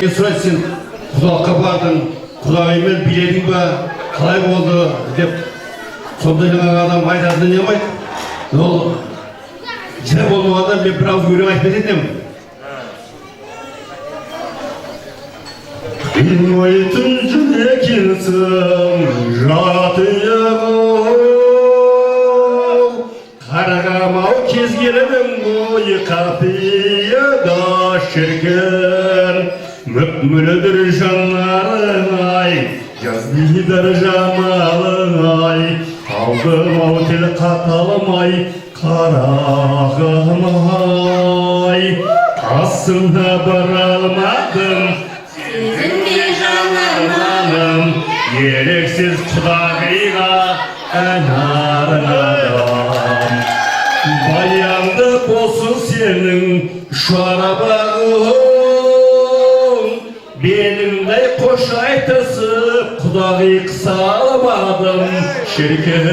құдайдан сұрайды, сен құдалыққа бардың, құдаймен биледің ба, қалай болды деп сондай адам айтады, не алмайды? Ол жай болмағанда мен бір ауыз өлең айтып кететін Қимайтын жүрекенсің жатыяу, қарғамау кезгелінің бойы қапияда шіркін, мүп-мүлідір жанарың-ай, жаздидір жамалың-ай, алдым-ау тіл қаталым-ай, қарағым-ай, қасыңа бір алмадым, Сізіңде жанарманым, ерексіз құдағиға ән арнадым. Баянды болсын сенің шарабағың, беліңдай қош айтысып құдағи қысалмадым. Шіркін,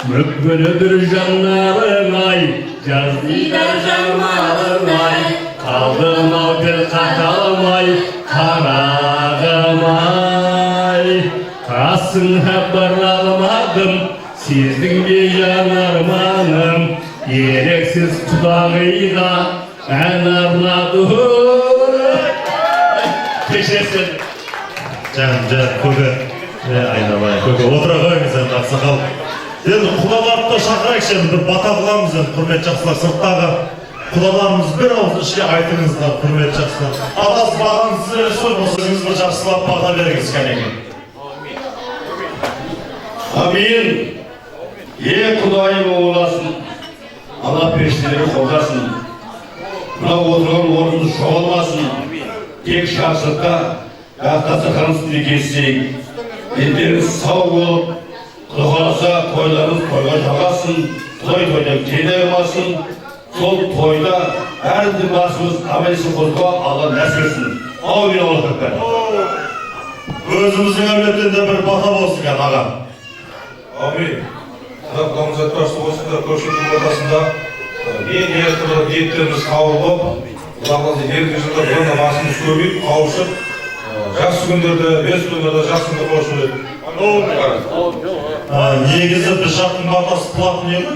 мүк-мүлідір жанарың-ай, жаздидар жамалың-ай, қалдым-ау тіл қаталмай, қарағым-ай, қасыңа бір алмадым, сездің бе жанарманым, ерексіз құдағиға ән арнадым. Кешесін. Көке, айналайын. Көке, отыра қойыңыз енді, ақсақал. Енді құдаларды да шақырайықшы, енді бір бата қыламыз енді, құрмет жақсылар, сырттағы құдаларымыз бір ауыз ішке айтыңыздар, құрмет жақсылар. Адаспағаныз сөзіңіз бір жақсылап бата беріңіз кәнеке. Амин. Құдайым оңыласын, ала періштелері қолдасын, мына отырған орнымыз жоғалмасын, тек шақшылыққа дастарханымыз тілекесейік. Дендеріңіз сау болып, Құдай қаласа тойларыңыз тойға жалғасын, той тойдан кенде қылмасын, сол тойда әріміздің басымыз аман-есен қозғауға Алла нәсіп етсін. Аумин, Аллах акбар. Өзіміздің әулетінде бір бата болсын екен, аға. Амин. Құдағымыз айтпақшы осында көршінің ортасында ниеттеріміз қабыл болып, Құдағымыз ерген жылда бір намазымыз көбейіп, қауышып, жақсы күндерді, бес күндерді жақсы күндер болсын еді. Негізі біз жақтың батасы платный еді,